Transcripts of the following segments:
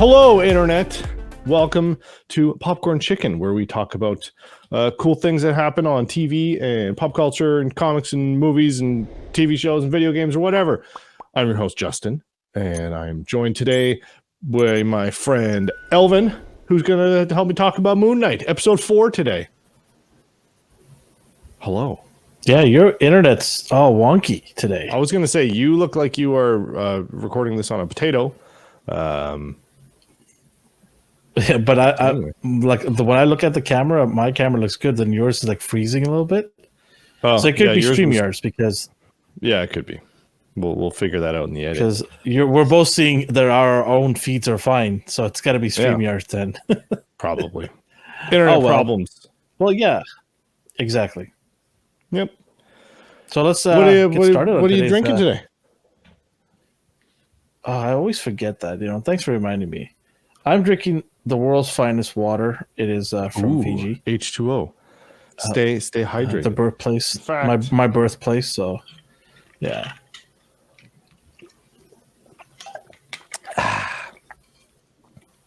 Hello, Internet. Welcome to Popcorn Chicken, where we talk about cool things that happen on TV and pop culture and comics and movies and TV shows and video games or whatever. I'm your host, Justin, and I'm joined today by my friend Elvin, who's going to help me talk about MoonKnight, episode 4 today. Hello. Yeah, your internet's all wonky today. I was going to say, you look like you are recording this on a potato. Yeah, but I like when I look at the camera, my camera looks good. Then yours is like freezing a little bit. Oh, so it could be StreamYards because it could be. We'll figure that out in the edit. Because we're both seeing that our own feeds are fine, so it's got to be StreamYards then. Probably. Internet problems. Well, yeah, exactly. Yep. So let's get started. What are you drinking today? Oh, I always forget that. Thanks for reminding me. I'm drinking the world's finest water. It is from Fiji. H2O. Stay hydrated. The birthplace, my birthplace. So, yeah.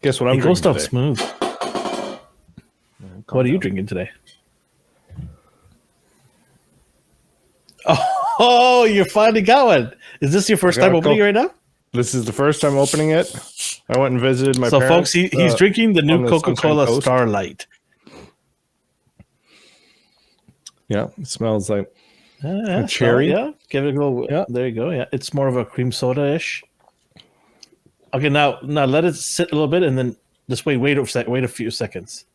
Guess what I'm drinking stuff today? Smooth. What are you drinking today? Oh, you're finally going. Is this your first time opening right now? This is the first time opening it. I went and visited my parents. So, folks, he's drinking the new Coca-Cola Starlight. Yeah, it smells like cherry. Yeah, give it a go. Yeah, there you go. Yeah, it's more of a cream soda-ish. Okay, now let it sit a little bit, and then just wait a few seconds.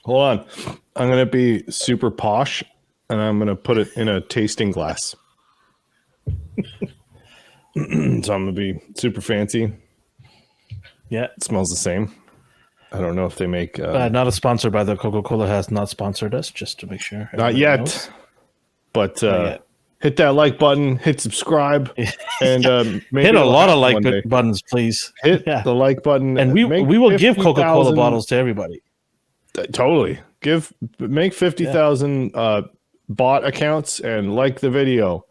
Hold on, I'm gonna be super posh, and I'm gonna put it in a tasting glass. So I'm gonna be super fancy. Yeah, it smells the same. I don't know if they make. Not a sponsor by the Coca-Cola has not sponsored us, just to make sure. Not yet, but hit that like button, hit subscribe, and maybe hit a lot of like buttons, please. Hit the like button, and we will give Coca-Cola bottles to everybody. Totally, make 50,000 bot accounts and like the video.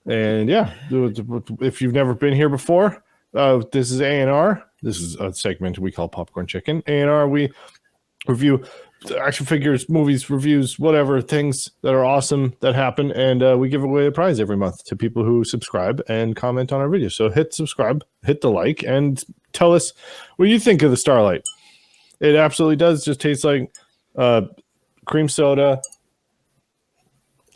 And yeah, if you've never been here before, this is A&R. This is a segment we call Popcorn Chicken. A&R, we review action figures, movies, reviews, whatever, things that are awesome that happen. And we give away a prize every month to people who subscribe and comment on our videos. So hit subscribe, hit the like, and tell us what you think of the Starlight. It absolutely does just taste like cream soda.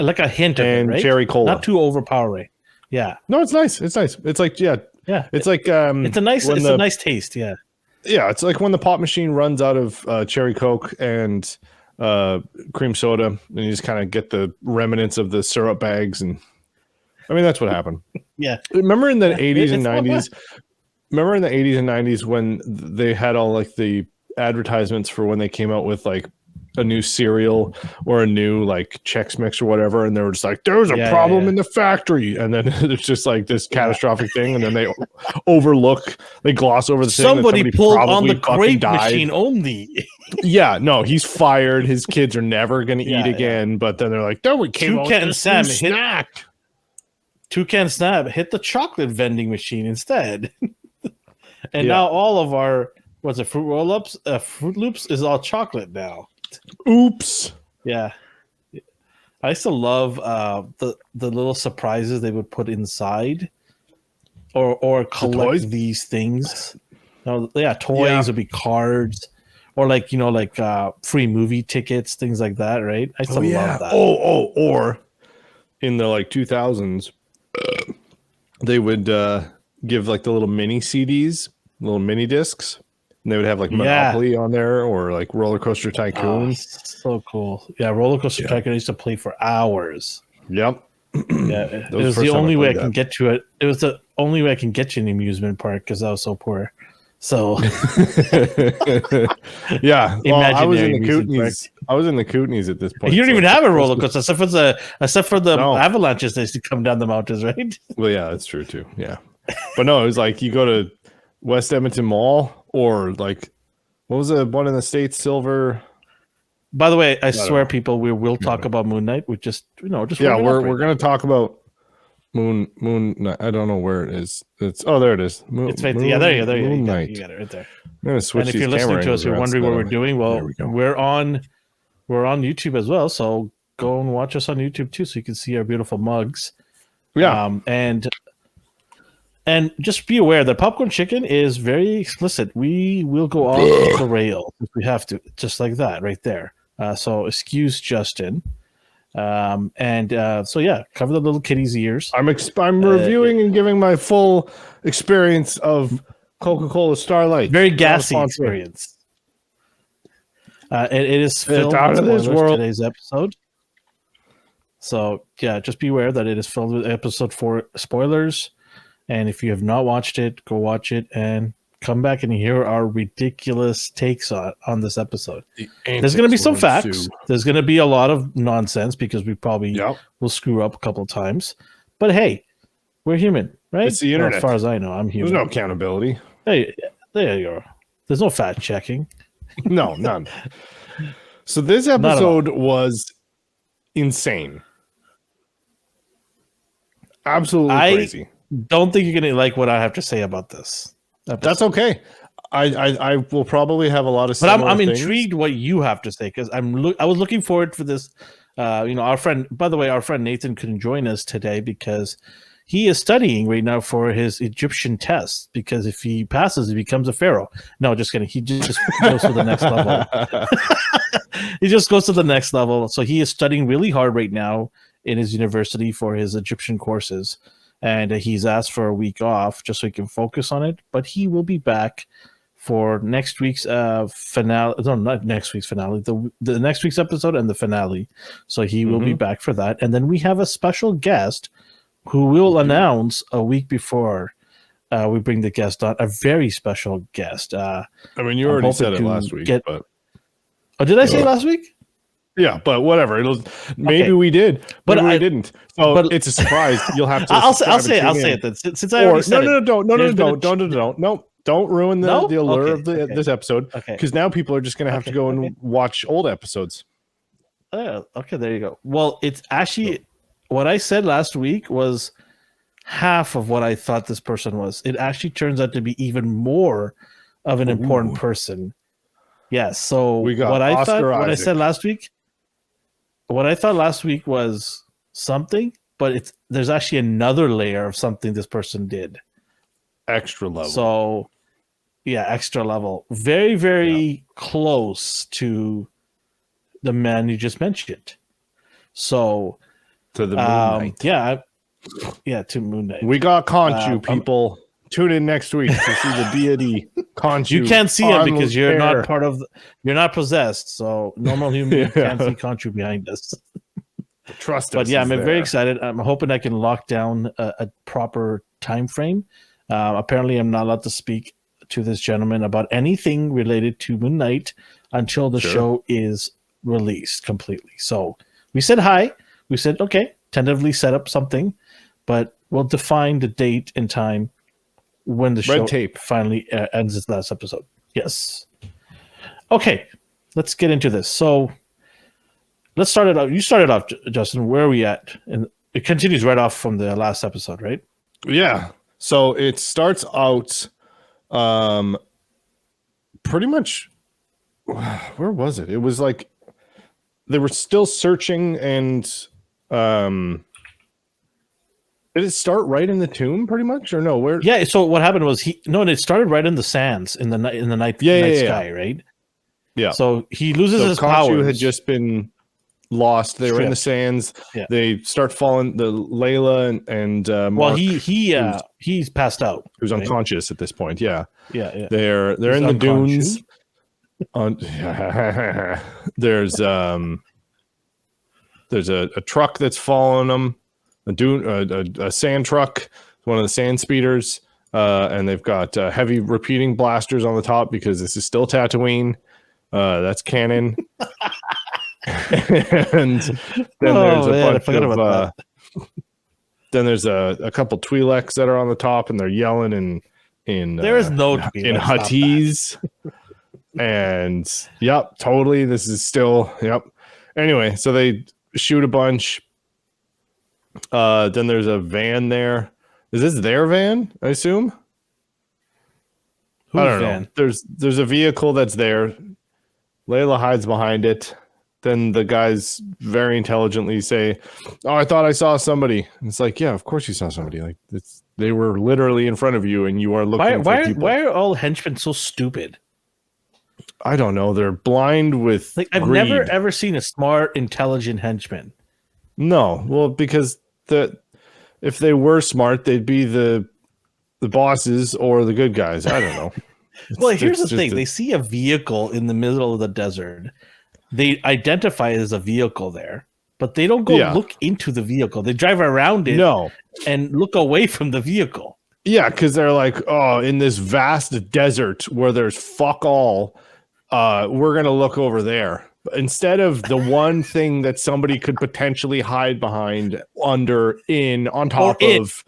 Like a hint of it, right? Cherry cola. Not too overpowering. Yeah. No, it's nice. It's nice. It's like, yeah. It's like it's a nice taste, yeah. Yeah, it's like when the pop machine runs out of cherry Coke and cream soda, and you just kind of get the remnants of the syrup bags, and I mean that's what happened. Yeah. Remember in the 80s and 90s? Remember in the 80s and 90s when they had all like the advertisements for when they came out with like a new cereal or a new like Chex Mix or whatever, and they were just like, there's a problem in the factory, and then it's just like this catastrophic thing, and then they gloss over the thing. Somebody pulled on the grape machine only. Yeah, no, he's fired. His kids are never going to eat again. But then they're like, no, we came out with this new snack. Toucan Snap hit the chocolate vending machine instead. And now all of our Fruit Roll-Ups, Fruit Loops is all chocolate now. Oops. Yeah. I used to love the little surprises they would put inside or collect these things. Toys would be cards or free movie tickets, things like that, right? I used to love that. Or in the 2000s, they would give like the little mini CDs, little mini discs. And they would have like Monopoly on there or like Roller Coaster Tycoon. Oh, so cool. Yeah, Roller Coaster Tycoon I used to play for hours. Yep. Yeah, it was the only way I can get to it. It was the only way I can get to an amusement park because I was so poor. So yeah, I was in the Kootenays. I was in the Kootenays at this point. You don't even have a roller coaster except for the avalanches that used to come down the mountains, right? Well, yeah, that's true too. Yeah, but no, it was like you go to West Edmonton Mall. Or like, what was the one in the States? Silver. By the way, I swear, people, we will talk about MoonKnight. We just we're going to talk about Moon. I don't know where it is. There it is. It's right there. Yeah, there you go. MoonKnight. You got it right there. I'm gonna switch. And if you're listening to us, you're wondering what we're doing. Well, we're on YouTube as well. So go and watch us on YouTube too, so you can see our beautiful mugs. Yeah. And just be aware that Popcorn Chicken is very explicit. We will go off the rail if we have to, just like that right there. So excuse Justin. So yeah, cover the little kitty's ears. I'm reviewing and giving my full experience of Coca-Cola Starlight. Very gassy experience. It is filled with spoilers, today's episode. So yeah, just be aware that it is filled with episode 4 spoilers. And if you have not watched it, go watch it and come back and hear our ridiculous takes on this episode. There's going to be some facts. There's going to be a lot of nonsense because we probably will screw up a couple of times. But hey, we're human, right? It's the internet. As far as I know, I'm human. There's no accountability. Hey, there you go. There's no fact checking. No, none. So this episode was insane. Absolutely crazy. Don't think you're gonna like what I have to say about this episode. That's okay. I will probably have a lot of. But I'm intrigued what you have to say because I was looking forward for this. Our friend. By the way, our friend Nathan couldn't join us today because he is studying right now for his Egyptian test. Because if he passes, he becomes a pharaoh. No, just kidding. He just goes to the next level. He just goes to the next level. So he is studying really hard right now in his university for his Egyptian courses. And he's asked for a week off just so he can focus on it. But he will be back for next week's finale. No, not next week's finale. The next week's episode and the finale. So he will be back for that. And then we have a special guest who will announce a week before we bring the guest on. A very special guest. I mean, you already said it last week. But... Oh, did I say it last week? Yeah, but whatever. Maybe we did, but I didn't. So it's a surprise. You'll have to. I'll say it then. Since I already said don't ruin the allure of this episode. Because now people are just going to have to go and watch old episodes. Okay, there you go. Well, it's actually what I said last week was half of what I thought this person was. It actually turns out to be even more of an important person. Yes. So what I said last week. What I thought last week was something, but there's actually another layer of something this person did. Extra level. So, yeah, extra level. Very, very close to the man you just mentioned. So, to the MoonKnight. To MoonKnight. We got Khonshu, people. Tune in next week to see the deity Khonshu. You can't see him because you're not part of. You're not possessed, so normal human can't see Khonshu behind us. Trust us. But yeah, I'm very excited. I'm hoping I can lock down a proper time frame. Apparently, I'm not allowed to speak to this gentleman about anything related to MoonKnight until the show is released completely. So we said hi. We said okay, tentatively set up something, but we'll define the date and time when the show finally ends its last episode. Yes. Okay, let's get into this. So let's start it out. You started off, Justin. Where are we at? And it continues right off from the last episode, right? Yeah. So it starts out pretty much, where was it? It was like they were still searching and did it start right in the tomb, pretty much, or no? Where? Yeah. So what happened was it started right in the sands in the night sky, right? Yeah. So he loses his powers. Khonshu had just been lost. They were in the sands. Yeah. They start falling. The Layla and Mark, he's passed out. He was unconscious at this point. Yeah. Yeah. They're in the dunes. There's a truck that's following them. A sand truck, one of the sand speeders, and they've got heavy repeating blasters on the top because this is still Tatooine. That's canon. And then there's a bunch of then there's a couple Twi'leks that are on the top, and they're yelling in there is no in Huttese. And totally. This is still Anyway, so they shoot a bunch. Then there's a van there. Is this their van? I assume. I don't know. There's a vehicle that's there. Layla hides behind it. Then the guys very intelligently say, "Oh, I thought I saw somebody." And it's like, yeah, of course you saw somebody. Like they were literally in front of you, and you are looking for people. Why are all henchmen so stupid? I don't know. They're blind with I've greed. never ever seen a smart, intelligent henchman. No, well, because if they were smart, they'd be the bosses or the good guys. I don't know. Well, here's the thing: they see a vehicle in the middle of the desert. They identify it as a vehicle there, but they don't go look into the vehicle. They drive around it and look away from the vehicle. Yeah, because they're like, oh, in this vast desert where there's fuck all, we're going to look over there. Instead of the one thing that somebody could potentially hide behind, under, in, on top of,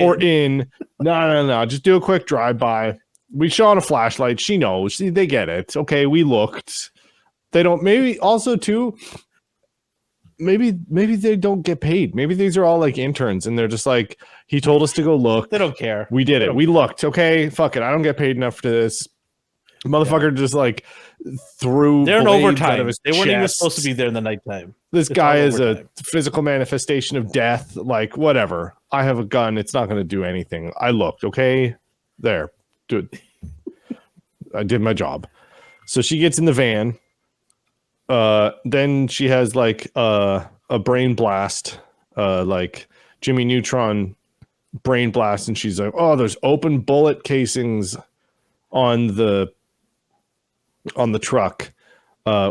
or in. No. Just do a quick drive-by. We shone a flashlight. She knows. They get it. Okay, we looked. They don't. Maybe also too. Maybe they don't get paid. Maybe these are all like interns, and they're just like, he told us to go look. They don't care. We did it. We looked. Okay, fuck it. I don't get paid enough for this. Motherfucker just like threw. They're in overtime. Out of his they weren't even chest. supposed to be there in the nighttime. This guy is a physical manifestation of death. Like whatever. I have a gun. It's not going to do anything. I looked. Okay, there, dude. I did my job. So she gets in the van. Then she has like a brain blast, like Jimmy Neutron brain blast, and she's like, "Oh, there's open bullet casings on the truck."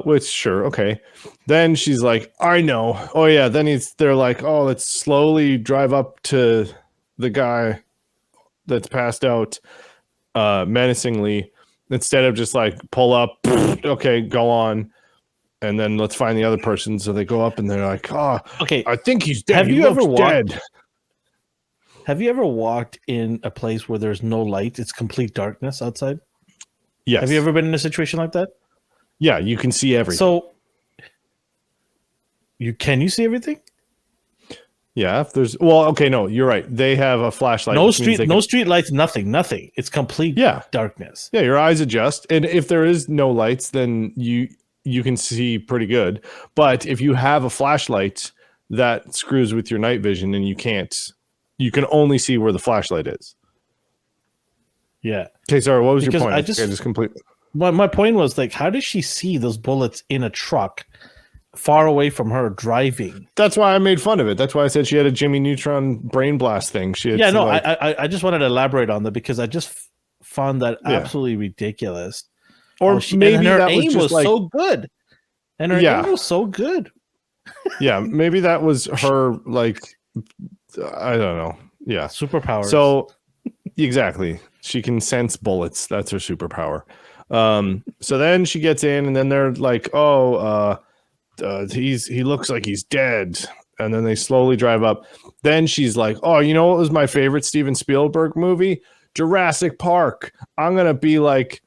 Which sure, okay. Then she's like, "I know." Oh yeah. Then they're like, "Oh, let's slowly drive up to the guy that's passed out, menacingly, instead of just like pull up." Okay, go on. And then let's find the other person. So they go up and they're like, "Oh, okay, I think he's dead." Have you ever walked? Have you ever walked in a place where there's no light? It's complete darkness outside. Yes. Have you ever been in a situation like that? Yeah, you can see everything. So, can you see everything? Yeah, if there's okay, no, you're right. They have a flashlight. No street lights, nothing. It's complete darkness. Yeah, your eyes adjust, and if there is no lights, then you can see pretty good. But if you have a flashlight, that screws with your night vision, and you can only see where the flashlight is. Yeah. Okay, sorry, what was your point? I just completely. My point was like, how does she see those bullets in a truck far away from her driving? That's why I made fun of it. That's why I said she had a Jimmy Neutron brain blast thing. I just wanted to elaborate on that because I just found that absolutely ridiculous. Or maybe her that aim was like, so good. And her aim was so good. Yeah, maybe that was her, like, I don't know. Yeah. Superpower. So, exactly. She can sense bullets. That's her superpower. So then she gets in, and then they're like, "Oh, he looks like he's dead." And then they slowly drive up. Then she's like, "Oh, you know what was my favorite Steven Spielberg movie? Jurassic Park. I'm going to be like,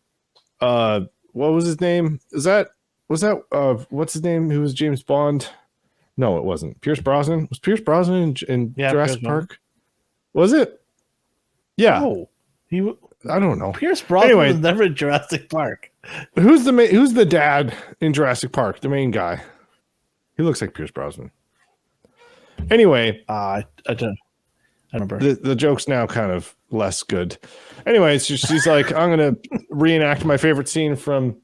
what was his name? Was that what's his name? Who was James Bond? No, it wasn't. Pierce Brosnan? Was Pierce Brosnan in Jurassic Park? Was it? Yeah. No, I don't know. Pierce Brosnan was never in Jurassic Park. Who's the dad in Jurassic Park? The main guy. He looks like Pierce Brosnan. Anyway, I don't remember. The joke's now kind of less good. Anyway, she's like, "I'm gonna reenact my favorite scene from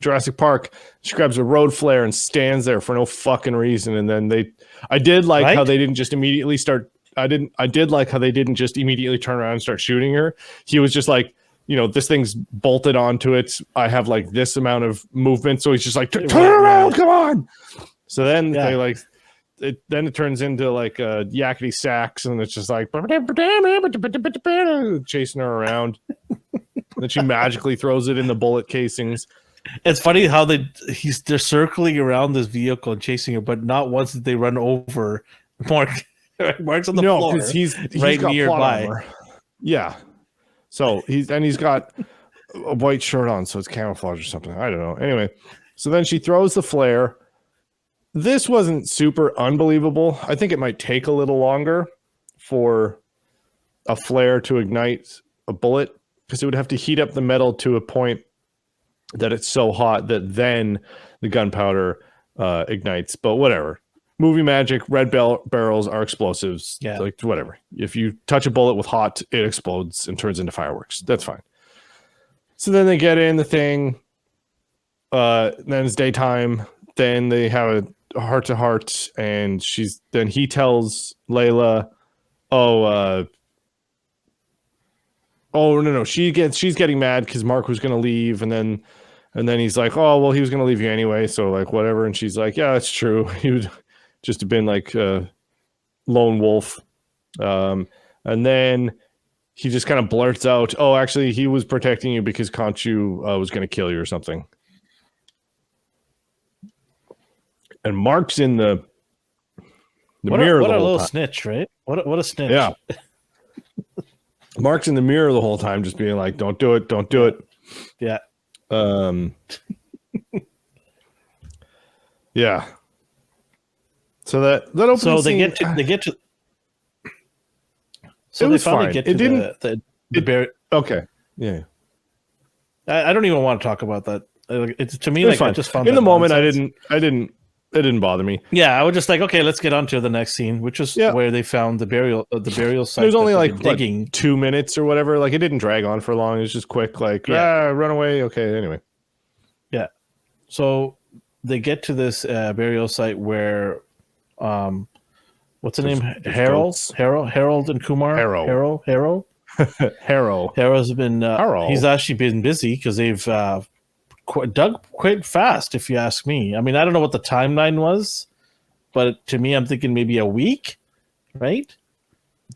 Jurassic Park." She grabs a road flare and stands there for no fucking reason. And then I did like how they didn't just immediately start. I did like how they didn't just immediately turn around and start shooting her. He was just like, this thing's bolted onto it. I have like this amount of movement. So he's just like, turn around, come on. So then they like, then it turns into like a yakety sax, and it's just like chasing her around. Then she magically throws it in the bullet casings. It's funny how they're circling around this vehicle and chasing her, but not once did they run over Mark's on the floor. No, because he's right got nearby. Plot armor. Yeah. So he's got a white shirt on, so it's camouflage or something. I don't know. Anyway, so then she throws the flare. this wasn't super unbelievable. I think it might take a little longer for a flare to ignite a bullet, because it would have to heat up the metal to a point that it's so hot that then the gunpowder ignites. But whatever. Movie magic, red barrels are explosives. Yeah. Like, whatever. If you touch a bullet with hot, it explodes and turns into fireworks. That's fine. So then they get in the thing. Then it's daytime. Then they have a heart-to-heart, and then he tells Layla, oh no, she's getting mad because Mark was going to leave, and then he's like, oh, well, he was going to leave you anyway, so like whatever. And she's like, yeah, that's true. He would just have been like a lone wolf. And then he just kind of blurts out, oh, actually, he was protecting you because Khonshu was going to kill you or something. And Mark's in the mirror. What the a whole little time. snitch, right? What a snitch. Yeah. Mark's in the mirror the whole time, just being like, don't do it. Don't do it. Yeah. Yeah. So that opening So they scene, get to. So it they was finally fine. get It to didn't- the bear. okay. Yeah. I don't even want to talk about that. It's to me It was like fine. I just found in that the moment nonsense. it didn't bother me. Yeah, I was just like, okay, let's get on to the next scene, which is Yeah. where they found the burial site. There's only that like they've been digging. 2 minutes or whatever. Like, it didn't drag on for long. It was just quick, like, run away. Okay, anyway. Yeah. So they get to this burial site where, what's the name? there's Harold and Kumar. Harrow. Harold's been. Harrow. He's actually been busy because they've dug quite fast, if you ask me. I mean, I don't know what the timeline was, but to me, I'm thinking maybe a week, right?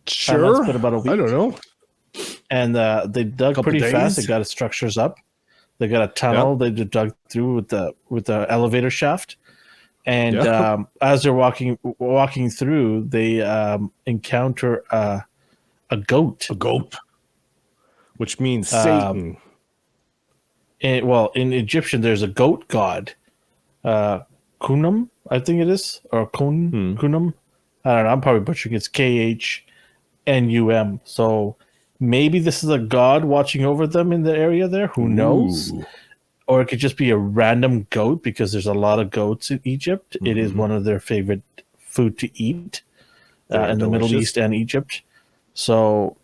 Sure. Been about a week. I don't know. And they dug Couple pretty fast. They days. got the structures up. They got a tunnel. They dug through with the elevator shaft. And as they're walking through, they encounter a goat. A goat, which means Satan. In Egyptian, there's a goat god, Kunum, I think it is, or Kunum. I don't know. I'm probably butchering it. It's KHNUM. So maybe this is a god watching over them in the area there. Who knows? Ooh. Or it could just be a random goat because there's a lot of goats in Egypt. It is one of their favorite food to eat in the Middle East and Egypt. So,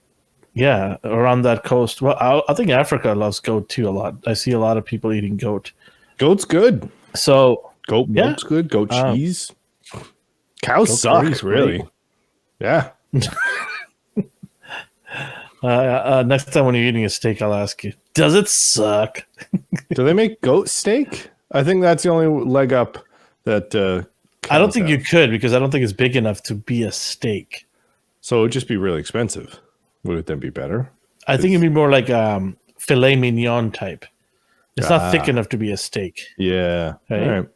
yeah, around that coast. Well, I think Africa loves goat too a lot. I see a lot of people eating goat. Goat's good. So, Milk's good. Goat cheese. Cows goat suck, curry's really. great. Yeah. Next time when you're eating a steak, I'll ask you, does it suck? Do they make goat steak? I think that's the only leg up that. I don't think you could because I don't think it's big enough to be a steak. So it would just be really expensive. Would it then be better? I think it'd be more like filet mignon type. It's not thick enough to be a steak. Yeah. Right? All right.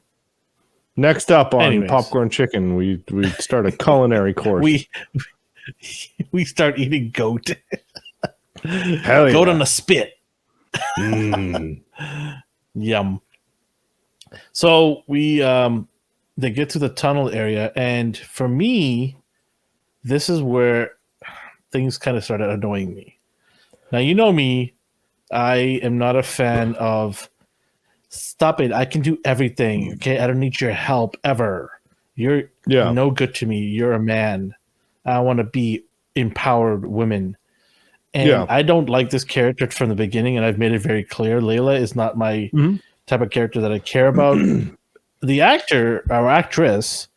Next up on Anyways. Popcorn Chicken, we start a culinary course. We start eating goat. Hell yeah. Goat on a spit. Mm. Yum. So they get to the tunnel area, and for me, this is where things kind of started annoying me. Now, you know me, I am not a fan of stop it. I can do everything. Okay. I don't need your help ever. You're no good to me. You're a man. I want to be empowered women. And I don't like this character from the beginning, and I've made it very clear. Layla is not my type of character that I care about. The actor or actress,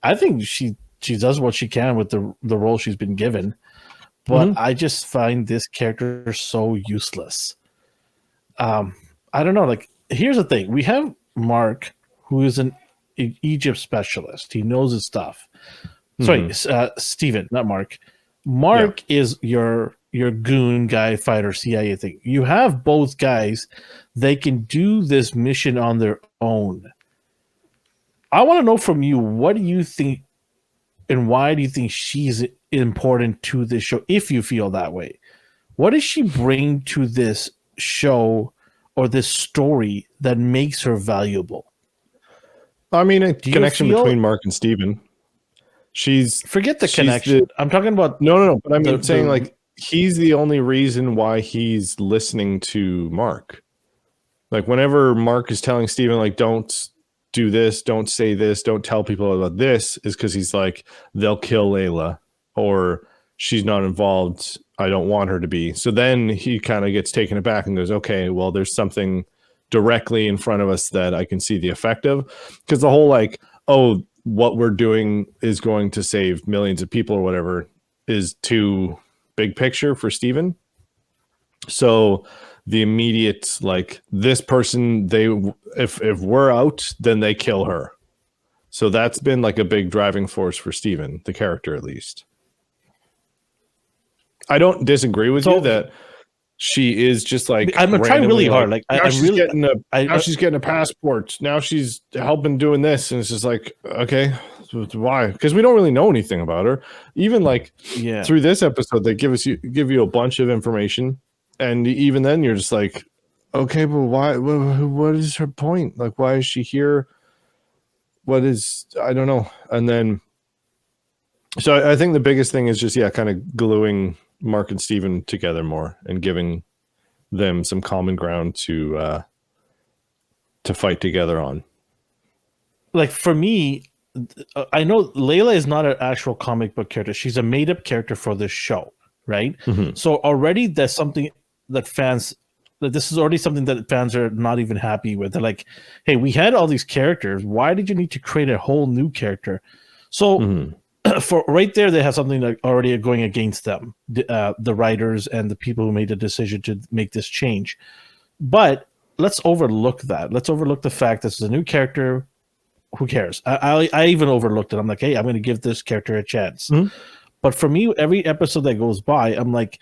I think she does what she can with the role she's been given. But I just find this character so useless. I don't know. Like, here's the thing. We have Mark, who is an Egypt specialist. He knows his stuff. Sorry, Steven, not Mark. Mark is your goon guy, fighter, CIA thing. You have both guys. They can do this mission on their own. I want to know from you, what do you think and why do you think she's important to this show, if you feel that way? What does she bring to this show or this story that makes her valuable? I mean, a Do you connection feel- between Mark and Steven. Forget the she's connection. I'm talking about no. But I mean, the- saying the- like he's the only reason why he's listening to Mark. Like whenever Mark is telling Steven, like, don't do this, don't say this, don't tell people about this, is because he's like, they'll kill Layla, or she's not involved. I don't want her to be. So then he kind of gets taken aback and goes, okay, well, there's something directly in front of us that I can see the effect of. Because the whole like, oh, what we're doing is going to save millions of people or whatever is too big picture for Steven. So the immediate like this person, they if we're out, then they kill her. So that's been like a big driving force for Steven, the character at least. I don't disagree with you that she is just like I'm trying really hard. Like now she's really, getting she's getting a passport. Now she's helping doing this, and it's just like, okay, why? Because we don't really know anything about her. Even like through this episode, they give you a bunch of information, and even then you're just like, okay, but why? What is her point? Like, why is she here? What is, I don't know. And then, so I think the biggest thing is just kind of gluing Mark and Steven together more and giving them some common ground to fight together on. Like for me, I know Layla is not an actual comic book character. She's a made up character for this show, right? Mm-hmm. So already there's something that this is already something that fans are not even happy with. They're like, hey, we had all these characters. Why did you need to create a whole new character? So for right there, they have something like already going against them, the writers and the people who made the decision to make this change. But let's overlook that. Let's overlook the fact this is a new character. Who cares? I even overlooked it. I'm like, hey, I'm going to give this character a chance. But for me, every episode that goes by, I'm like,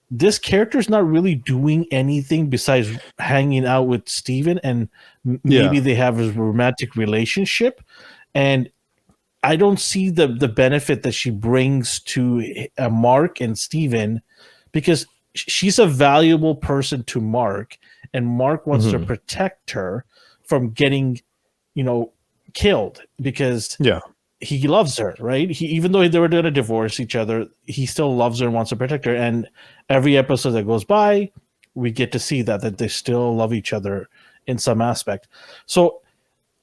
this character's not really doing anything besides hanging out with Steven, and maybe they have a romantic relationship. And I don't see the benefit that she brings to Mark and Steven, because she's a valuable person to Mark, and Mark wants to protect her from getting, killed, because he loves her, right? Even though they were going to divorce each other, he still loves her and wants to protect her. And every episode that goes by, we get to see that they still love each other in some aspect. So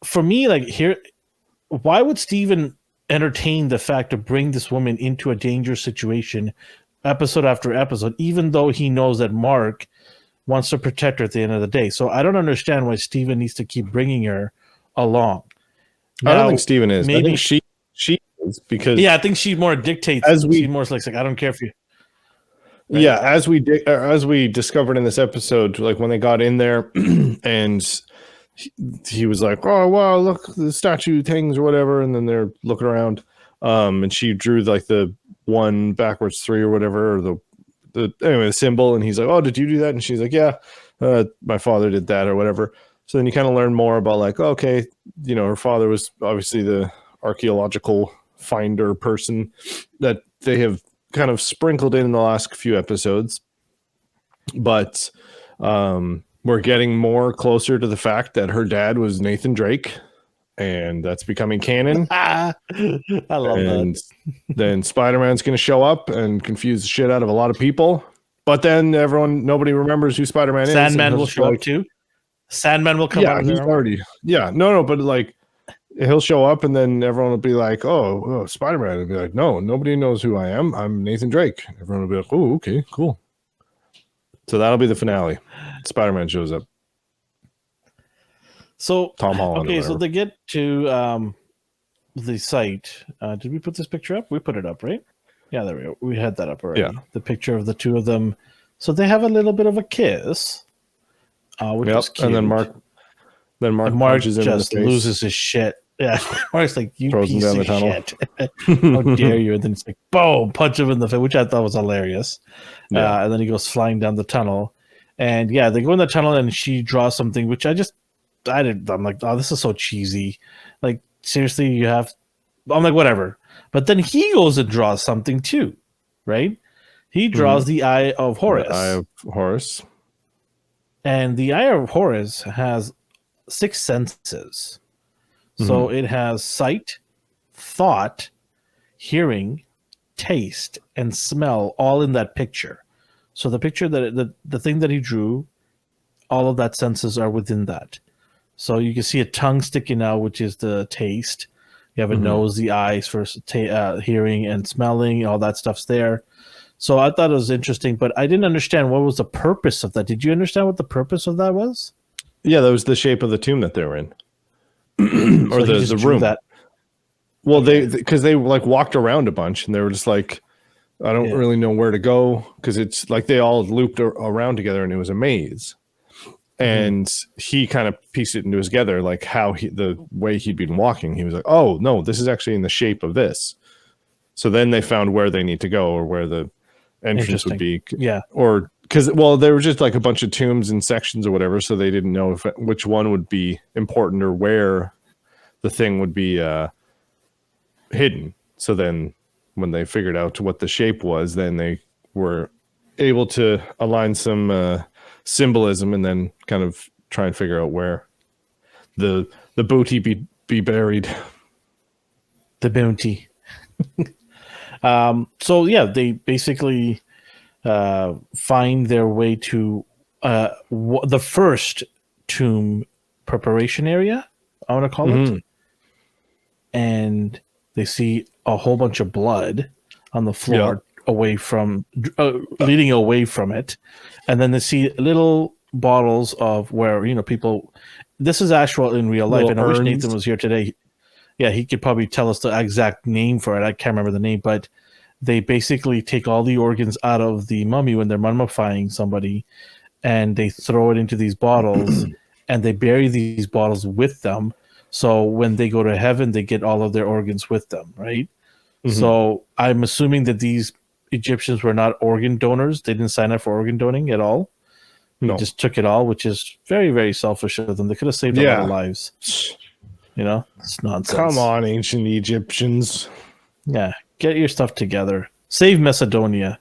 for me, like here, why would Steven entertain the fact to bring this woman into a dangerous situation episode after episode, even though he knows that Mark wants to protect her at the end of the day? So I don't understand why Steven needs to keep bringing her along. Now, I don't think Steven is. Maybe I think she is, because I think she more dictates. She's more like I don't care if you. Right? Yeah, as we discovered in this episode, like when they got in there, and he was like, "Oh wow, look, the statue things or whatever," and then they're looking around, and she drew like the 1 backwards 3 or whatever, or the symbol, and he's like, "Oh, did you do that?" And she's like, "Yeah, my father did that," or whatever. So then you kind of learn more about like, okay, her father was obviously the archaeological finder person that they have kind of sprinkled in the last few episodes. But we're getting more closer to the fact that her dad was Nathan Drake, and that's becoming canon. I love that. Then Spider-Man's going to show up and confuse the shit out of a lot of people. But then nobody remembers who Spider-Man is. Sandman will show up too. Sandman will come out of he's already. Yeah, no, but like he'll show up and then everyone will be like, oh, Spider-Man. And be like, no, nobody knows who I am. I'm Nathan Drake. Everyone will be like, oh, okay, cool. So that'll be the finale. Spider-Man shows up. So Tom Holland. Okay, so they get to the site. Did we put this picture up? We put it up, right? Yeah, there we go. We had that up already. Yeah. The picture of the two of them. So they have a little bit of a kiss. Which is cute. And then Mark just loses his shit. Yeah, Mark's like, you throws piece of shit. How dare you? And then it's like, boom, punch him in the face, which I thought was hilarious. And then he goes flying down the tunnel. And yeah, they go in the tunnel and she draws something, which I'm like, oh, this is so cheesy. Like, seriously, I'm like, whatever. But then he goes and draws something too, right? He draws the Eye of Horus. The Eye of Horus. And the Eye of Horus has 6 senses. So it has sight, thought, hearing, taste, and smell all in that picture. So the picture the thing that he drew, all of that senses are within that. So you can see a tongue sticking out, which is the taste. You have a nose, the eyes for hearing and smelling. All that stuff's there. So I thought it was interesting, but I didn't understand what was the purpose of that. Did you understand what the purpose of that was? Yeah, that was the shape of the tomb that they were in, or So the room. That. Well, because they like walked around a bunch, and they were just like, I don't really know where to go, because it's like they all looped around together, and it was a maze. And he kind of pieced it into together, like how the way he'd been walking. He was like, "Oh no, this is actually in the shape of this." So then they found where they need to go, or where the entrance would be. Yeah, or because there were just like a bunch of tombs and sections or whatever, so they didn't know which one would be important or where the thing would be hidden. So then, when they figured out what the shape was, then they were able to align some symbolism, and then kind of try and figure out where the booty be buried. The bounty. So yeah, they basically find their way to the first tomb preparation area, I want to call it, and they see a whole bunch of blood on the floor away from leading away from it, and then they see little bottles of where people. This is actual in real life, and I wish Nathan was here today. Yeah, he could probably tell us the exact name for it. I can't remember the name, but they basically take all the organs out of the mummy when they're mummifying somebody, and they throw it into these bottles, and they bury these bottles with them. So when they go to heaven, they get all of their organs with them, right? So I'm assuming that these Egyptians were not organ donors. They didn't sign up for organ donating at all. They just took it all, which is very, very selfish of them. They could have saved a lot of lives. It's nonsense. Come on, ancient Egyptians. Yeah, get your stuff together. Save Macedonia.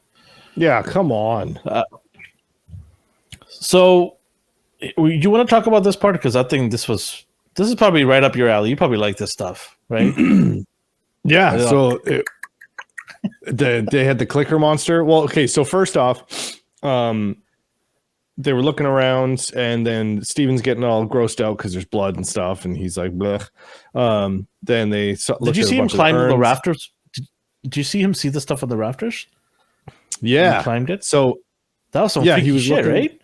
Yeah, come on. So, you want to talk about this part? Because I think this is probably right up your alley. You probably like this stuff, right? Yeah. So they had the clicker monster. Well, okay. So first off, they were looking around, and then Steven's getting all grossed out because there's blood and stuff, and he's like, blech. Then they did you see him climb the rafters? Did you see him see the stuff on the rafters? Yeah, he climbed it. So that was some freaky shit, right?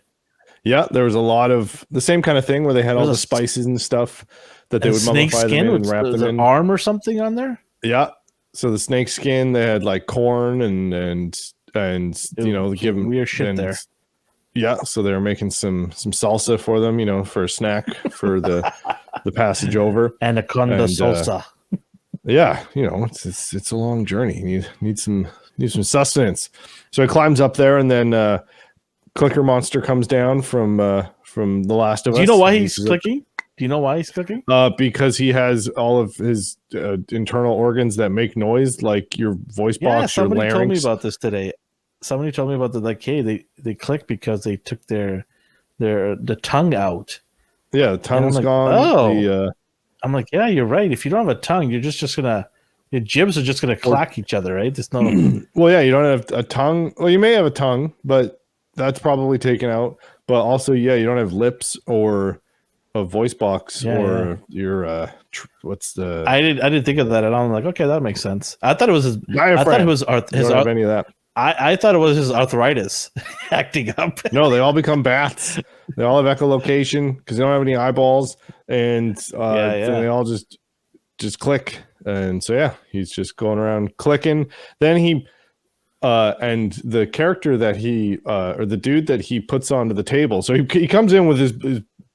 Yeah, there was a lot of the same kind of thing where they had all the spices and stuff that they would mummify them in and wrap them in. Arm or something on there. Yeah. So the snake skin, they had like corn and give them weird shit there. Yeah, so they were making some salsa for them, for a snack for the passage over. Anaconda salsa. Yeah, it's a long journey. You need some sustenance. So he climbs up there, and then Clicker Monster comes down from The Last of Us. Do you know why he's clicking? Do you know why he's clicking? Because he has all of his internal organs that make noise, like your voice box, your larynx. Somebody told me about this today. Somebody told me about they click because they took the tongue out. Yeah, the tongue's like, gone. Oh. I'm like, yeah, you're right. If you don't have a tongue, you're just gonna your jibs are just gonna clack each other, right? There's no. Well, yeah, you don't have a tongue. Well, you may have a tongue, but that's probably taken out. But also, yeah, you don't have lips or a voice box or your what's the? I didn't think of that at all. I'm like, okay, that makes sense. I thought it was his. Diaphragm. I thought it was his. Don't have any of that. I thought it was his arthritis acting up. No, they all become bats. They all have echolocation because they don't have any eyeballs, and they all just click. And so yeah, he's just going around clicking. Then he and the character that he or the dude that he puts onto the table. So he comes in with his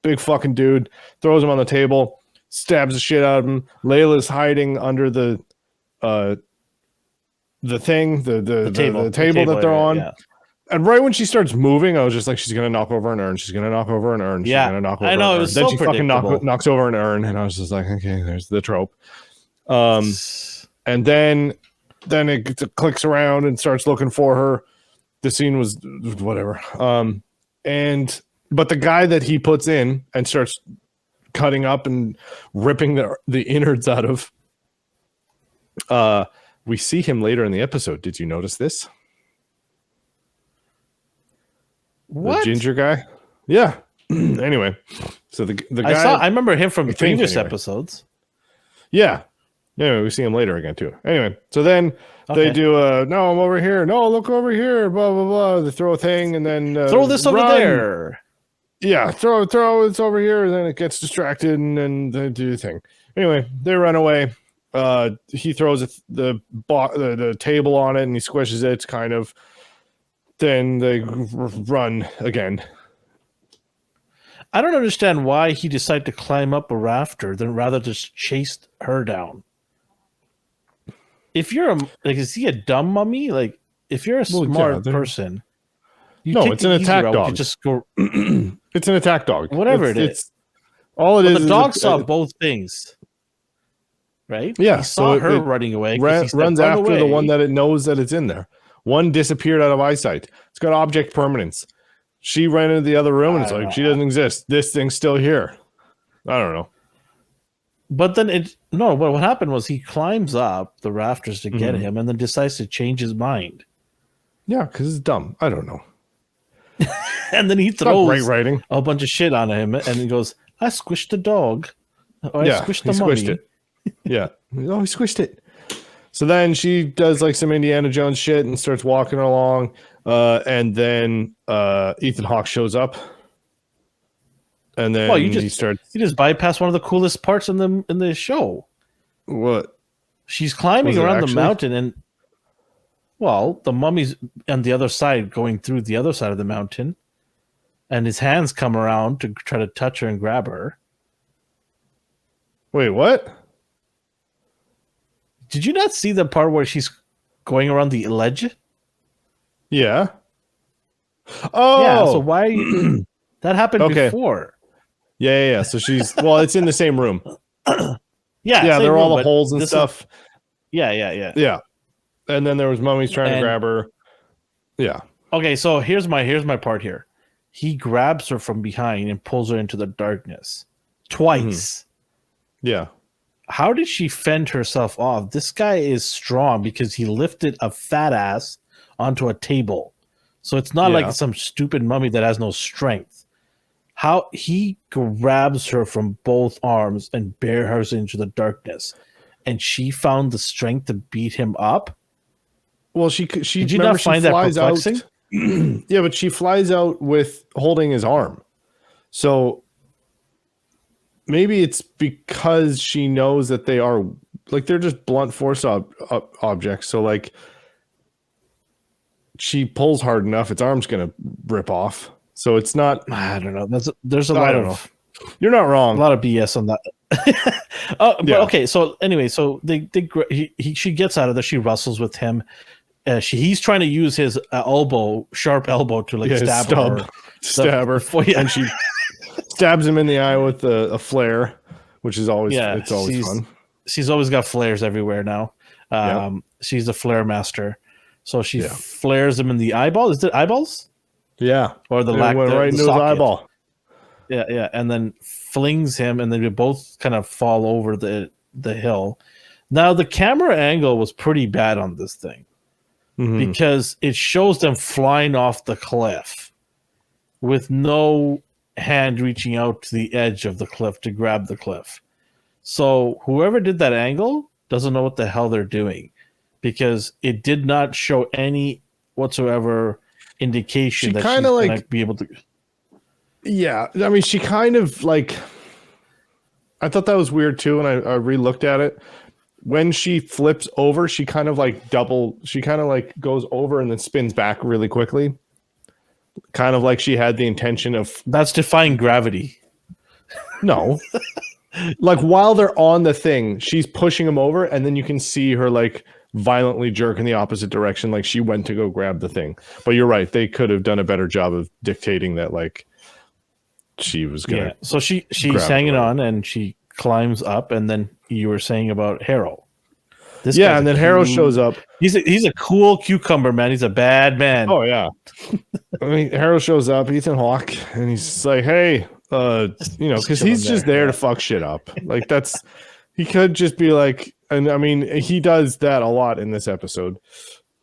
big fucking dude, throws him on the table, stabs the shit out of him. Layla's hiding under the thing, the table that they're on. Yeah. And right when she starts moving, I was just like, she's gonna knock over an urn. She's gonna knock over an urn. She's gonna knock over. I know. An It urn. was Then so she fucking knocks over an urn, and I was just like, okay, there's the trope. And then it clicks around and starts looking for her. The scene was whatever. But the guy that he puts in and starts cutting up and ripping the innards out of. We see him later in the episode. Did you notice this? What? The ginger guy? Yeah. Anyway, so the guy I remember him from previous episodes. Yeah. Yeah, we see him later again too. Anyway, so then they do no, I'm over here. No, look over here. Blah blah blah. They throw a thing and then throw this over there. Yeah, throw it's over here. And then it gets distracted and then they do the thing. Anyway, they run away. He throws the table on it and he squishes it. It's kind of. Then they run again. I don't understand why he decided to climb up a rafter than rather just chase her down. If you're is he a dumb mummy? Like, if you're a smart person, it's an attack dog. You just go. It's an attack dog. Whatever it is. All it is. The dog saw both things, right? Yeah, he saw her running away. Runs after the one that it knows that it's in there. One disappeared out of eyesight. It's got object permanence. She ran into the other room and it's like, she doesn't exist. This thing's still here. I don't know. But then what happened was he climbs up the rafters to get him and then decides to change his mind. Yeah, because it's dumb. I don't know. And then he throws great writing. a bunch of shit on him and he goes, I squished the dog. Or I squished the mummy. Squished it. Yeah. Oh, he squished it. So then she does like some Indiana Jones shit and starts walking along. And then Ethan Hawke shows up. And then you just bypass one of the coolest parts in the show. What? She's climbing around the mountain and the mummy's on the other side going through the other side of the mountain. And his hands come around to try to touch her and grab her. Wait, what? Did you not see the part where she's going around the ledge? Yeah. Oh, yeah. So why are you? That happened before. Yeah. So she's it's in the same room. Yeah. There are all the holes and stuff. Yeah. And then there was mummies trying to grab her. Yeah. Okay. So here's my part here. He grabs her from behind and pulls her into the darkness twice. Yeah. How did she fend herself off? This guy is strong because he lifted a fat ass onto a table. So it's not like some stupid mummy that has no strength. How he grabs her from both arms and bears her into the darkness. And she found the strength to beat him up. Well, did you not find that perplexing? Yeah, but she flies out with holding his arm. So maybe it's because she knows that they are they're just blunt force objects. So like she pulls hard enough, its arm's gonna rip off. So it's not. I don't know. There's a lot of. You're not wrong. A lot of BS on that. Okay. So anyway, so she gets out of there. She wrestles with him. He's trying to use his sharp elbow to stab her. And she stabs him in the eye with a flare, which is always fun. She's always got flares everywhere now. She's a flare master. So she flares him in the eyeball. Is it eyeballs? Yeah. Or the went right into his eyeball. Yeah. And then flings him, and then we both kind of fall over the hill. Now, the camera angle was pretty bad on this thing because it shows them flying off the cliff with no hand reaching out to the edge of the cliff to grab the cliff. So whoever did that angle doesn't know what the hell they're doing, because it did not show any whatsoever indication that she's going to be able to. Yeah, I mean, she kind of I thought that was weird too, and I re-looked at it. When she flips over, she kind of goes over and then spins back really quickly. Kind of like she had the intention of. That's defying gravity. No. While they're on the thing, she's pushing him over, and then you can see her violently jerk in the opposite direction, like she went to go grab the thing. But you're right, they could have done a better job of dictating that she was gonna. Yeah. So she's hanging on, and she climbs up, and then you were saying about Harrow. And then Harrow shows up. He's a cool cucumber, man. He's a bad man. Oh yeah. I mean, Harrow shows up, Ethan Hawke, and he's like, "Hey, You know, because chilling he's just there to fuck shit up. Like he could just be like, and I mean, he does that a lot in this episode.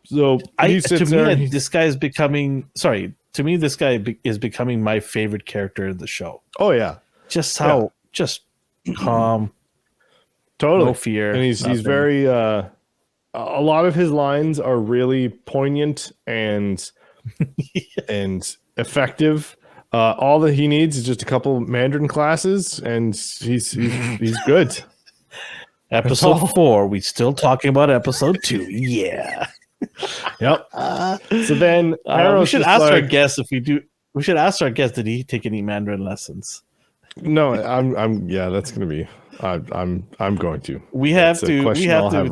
So this guy is becoming. Sorry, to me, this guy is becoming my favorite character in the show. Oh yeah, just calm, totally, no fear, and he's very. A lot of his lines are really poignant and and effective. All that he needs is just a couple Mandarin classes, and he's good. Episode 4. We still talking about episode 2. Yeah. Yep. So then we should ask our guest if we do. We should ask our guest, did he take any Mandarin lessons? No, I'm. Yeah, that's gonna be. I'm going to. We have to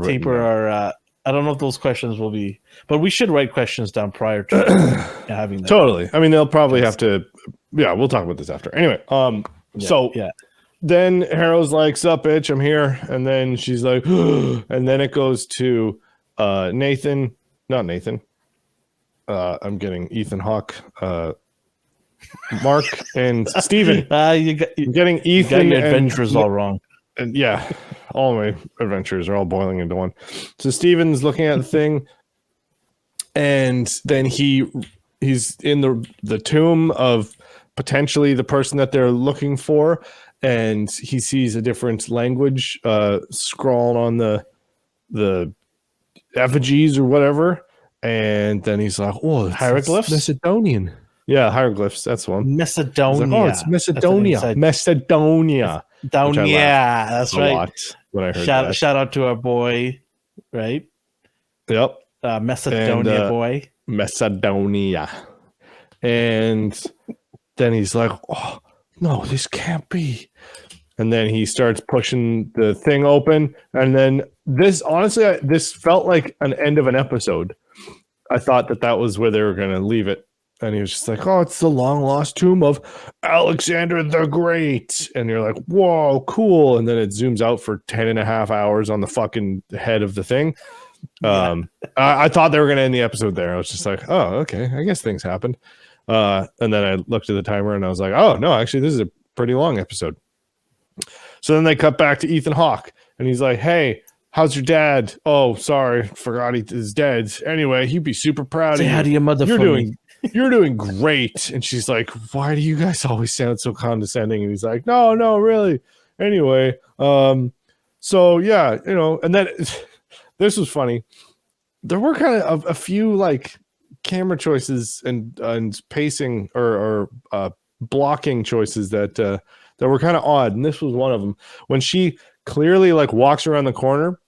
taper our. I don't know if those questions will be, but we should write questions down prior to having that. Totally. I mean, they'll probably have to. Yeah, we'll talk about this after. Anyway, then Harrow's like, "Sup, bitch, I'm here," and then she's like, and then it goes to Nathan, not Nathan. I'm getting Ethan Hawke, Mark, and Steven. I'm getting Ethan. You got your adventures all wrong. And yeah, all my adventures are all boiling into one. So Steven's looking at the thing, and then he's in the tomb of potentially the person that they're looking for, and he sees a different language scrawled on the effigies or whatever, and then he's like, "Oh, hieroglyphs, Macedonian." Yeah, hieroglyphs. That's one. Macedonia. Like, oh, it's Macedonia. Macedonia. That's right. Lot when I heard shout out to our boy, right? Yep. Macedonia boy. Macedonia. And then he's like, "Oh no, this can't be." And then he starts pushing the thing open. And then this felt like an end of an episode. I thought that was where they were going to leave it. And he was just like, "Oh, it's the long lost tomb of Alexander the Great." And you're like, "Whoa, cool." And then it zooms out for 10.5 hours on the fucking head of the thing. I thought they were going to end the episode there. I was just like, "Oh, okay. I guess things happened." And then I looked at the timer and I was like, "Oh, no, actually, this is a pretty long episode." So then they cut back to Ethan Hawke and he's like, "Hey, how's your dad?" "Oh, sorry, forgot he's dead. Anyway, he'd be super proud of you. How do your mother You're doing great." And she's like, "Why do you guys always sound so condescending?" And he's like, No, really. Anyway, so yeah, and then this was funny. There were kind of a few like camera choices and pacing or blocking choices that were kind of odd, and this was one of them when she clearly like walks around the corner.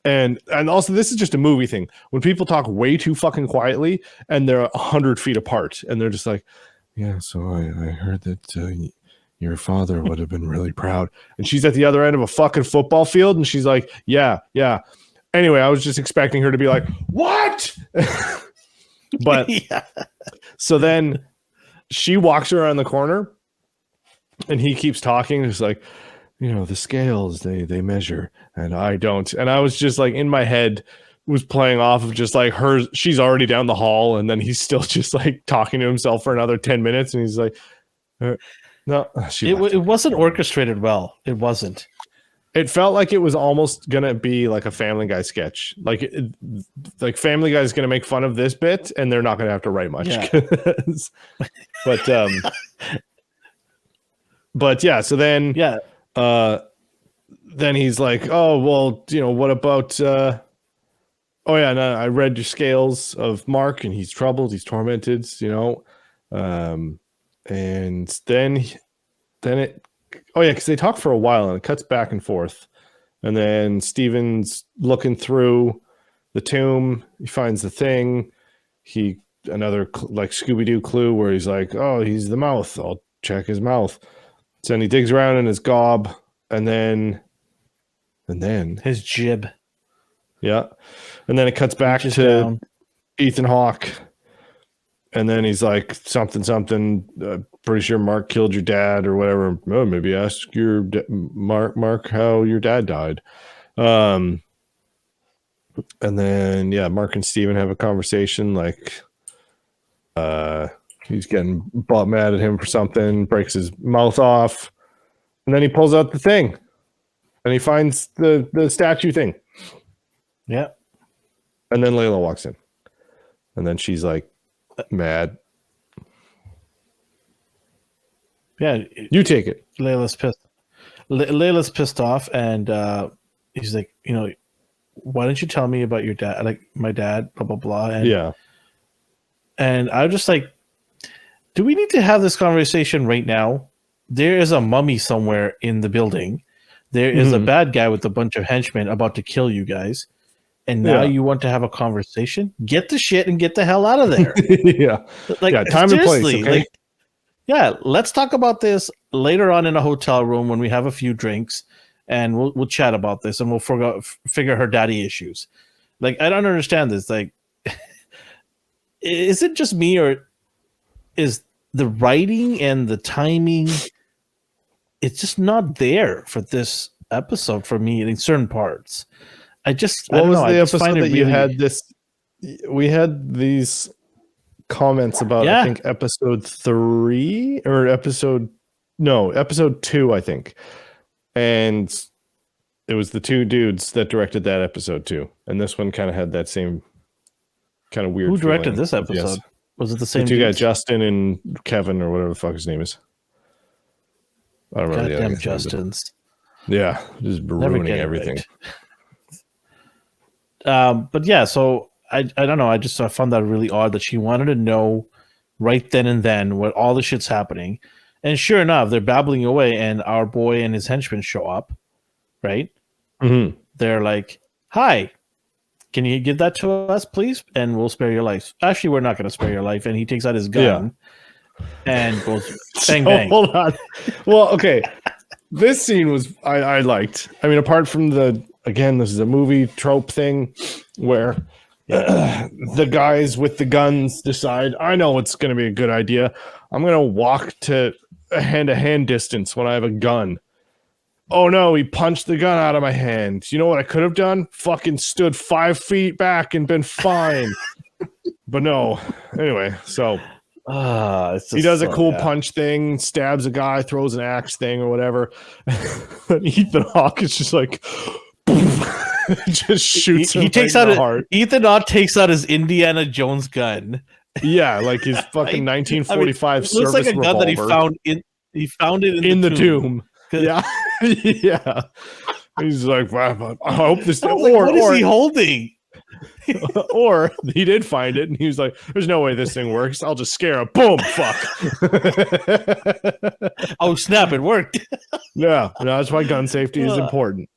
And also, this is just a movie thing. When people talk way too fucking quietly and they're 100 feet apart, and they're just like, "Yeah, so I heard that your father would have been really proud." And she's at the other end of a fucking football field, and she's like, "Yeah." Anyway, I was just expecting her to be like, "What?" But so then she walks around the corner, and he keeps talking. He's like, "The scales, they measure, and I don't." And I was just like, in my head, was playing off of just like she's already down the hall, and then he's still just like talking to himself for another 10 minutes. And he's like, "No, it wasn't orchestrated well. It wasn't. It felt like it was almost going to be like a Family Guy sketch. Like Family Guy is going to make fun of this bit, and they're not going to have to write much. Yeah. But yeah, so then, then he's like, "Oh, well, what about, oh yeah, no, I read your scales of Mark, and he's troubled, he's tormented, and then it, oh yeah, because they talk for a while, and it cuts back and forth, and then Steven's looking through the tomb, he finds the thing, another like Scooby-Doo clue where he's like, "Oh, he's the mouth, I'll check his mouth." So then he digs around in his gob, and then his jib. Yeah. And then it cuts back to down. Ethan Hawke. And then he's like, something, pretty sure Mark killed your dad or whatever. Oh, maybe ask your Mark how your dad died. And then, Mark and Steven have a conversation like, He's getting butt mad at him for something, breaks his mouth off, and then he pulls out the thing, and he finds the statue thing. Yeah. And then Layla walks in, and then she's like mad. Yeah. You take it. Layla's pissed. Layla's pissed off, and he's like, why didn't you tell me about your dad? Like my dad, blah blah blah. And, Yeah. And I was just like, do we need to have this conversation right now? There is a mummy somewhere in the building. There is a bad guy with a bunch of henchmen about to kill you guys. And now you want to have a conversation? Get the shit and get the hell out of there. Yeah. Like, time and place. Okay? Like, yeah, let's talk about this later on in a hotel room when we have a few drinks, and we'll chat about this, and we'll figure her daddy issues. Like, I don't understand this. Like, is it just me, or is the writing and the timing, it's just not there for this episode for me in certain parts. I don't know. The episode that you had this? We had these comments about, I think, episode 3 or episode 2, I think. And it was the two dudes that directed that episode too. And this one kind of had that same kind of weird. Who directed feeling. this episode? Yes. Was it the same the two dudes? guys, Justin and Kevin, or whatever the fuck his name is? I don't remember. Goddamn Justins. Yeah, just ruining everything. Right. But yeah, so I don't know. I found that really odd that she wanted to know right then and then what all the shit's happening. And sure enough, they're babbling away, and our boy and his henchmen show up, right? Mm-hmm. They're like, "Hi, can you give that to us, please? And we'll spare your life." Actually, we're not going to spare your life. And he takes out his gun and goes bang, bang. Hold on. Well, okay. This scene was I liked. I mean, apart from again, this is a movie trope thing where the guys with the guns decide, I know it's going to be a good idea. I'm going to walk to a hand-to-hand distance when I have a gun. Oh no, he punched the gun out of my hand. You know what I could have done? Fucking stood 5 feet back and been fine. But no. Anyway, so he does a cool punch thing, stabs a guy, throws an axe thing or whatever. And Ethan Hawke is just like just shoots him. He takes out Ethan Hawke takes out his Indiana Jones gun. Yeah, like his fucking 1945 service looks like a gun revolver. that he found it in the tomb. Yeah. Yeah. He's like, wow, I hope this what is he holding? Or he did find it and he was like, there's no way this thing works. I'll just scare him. Boom, fuck. Oh, snap, it worked. Yeah, that's why gun safety is important.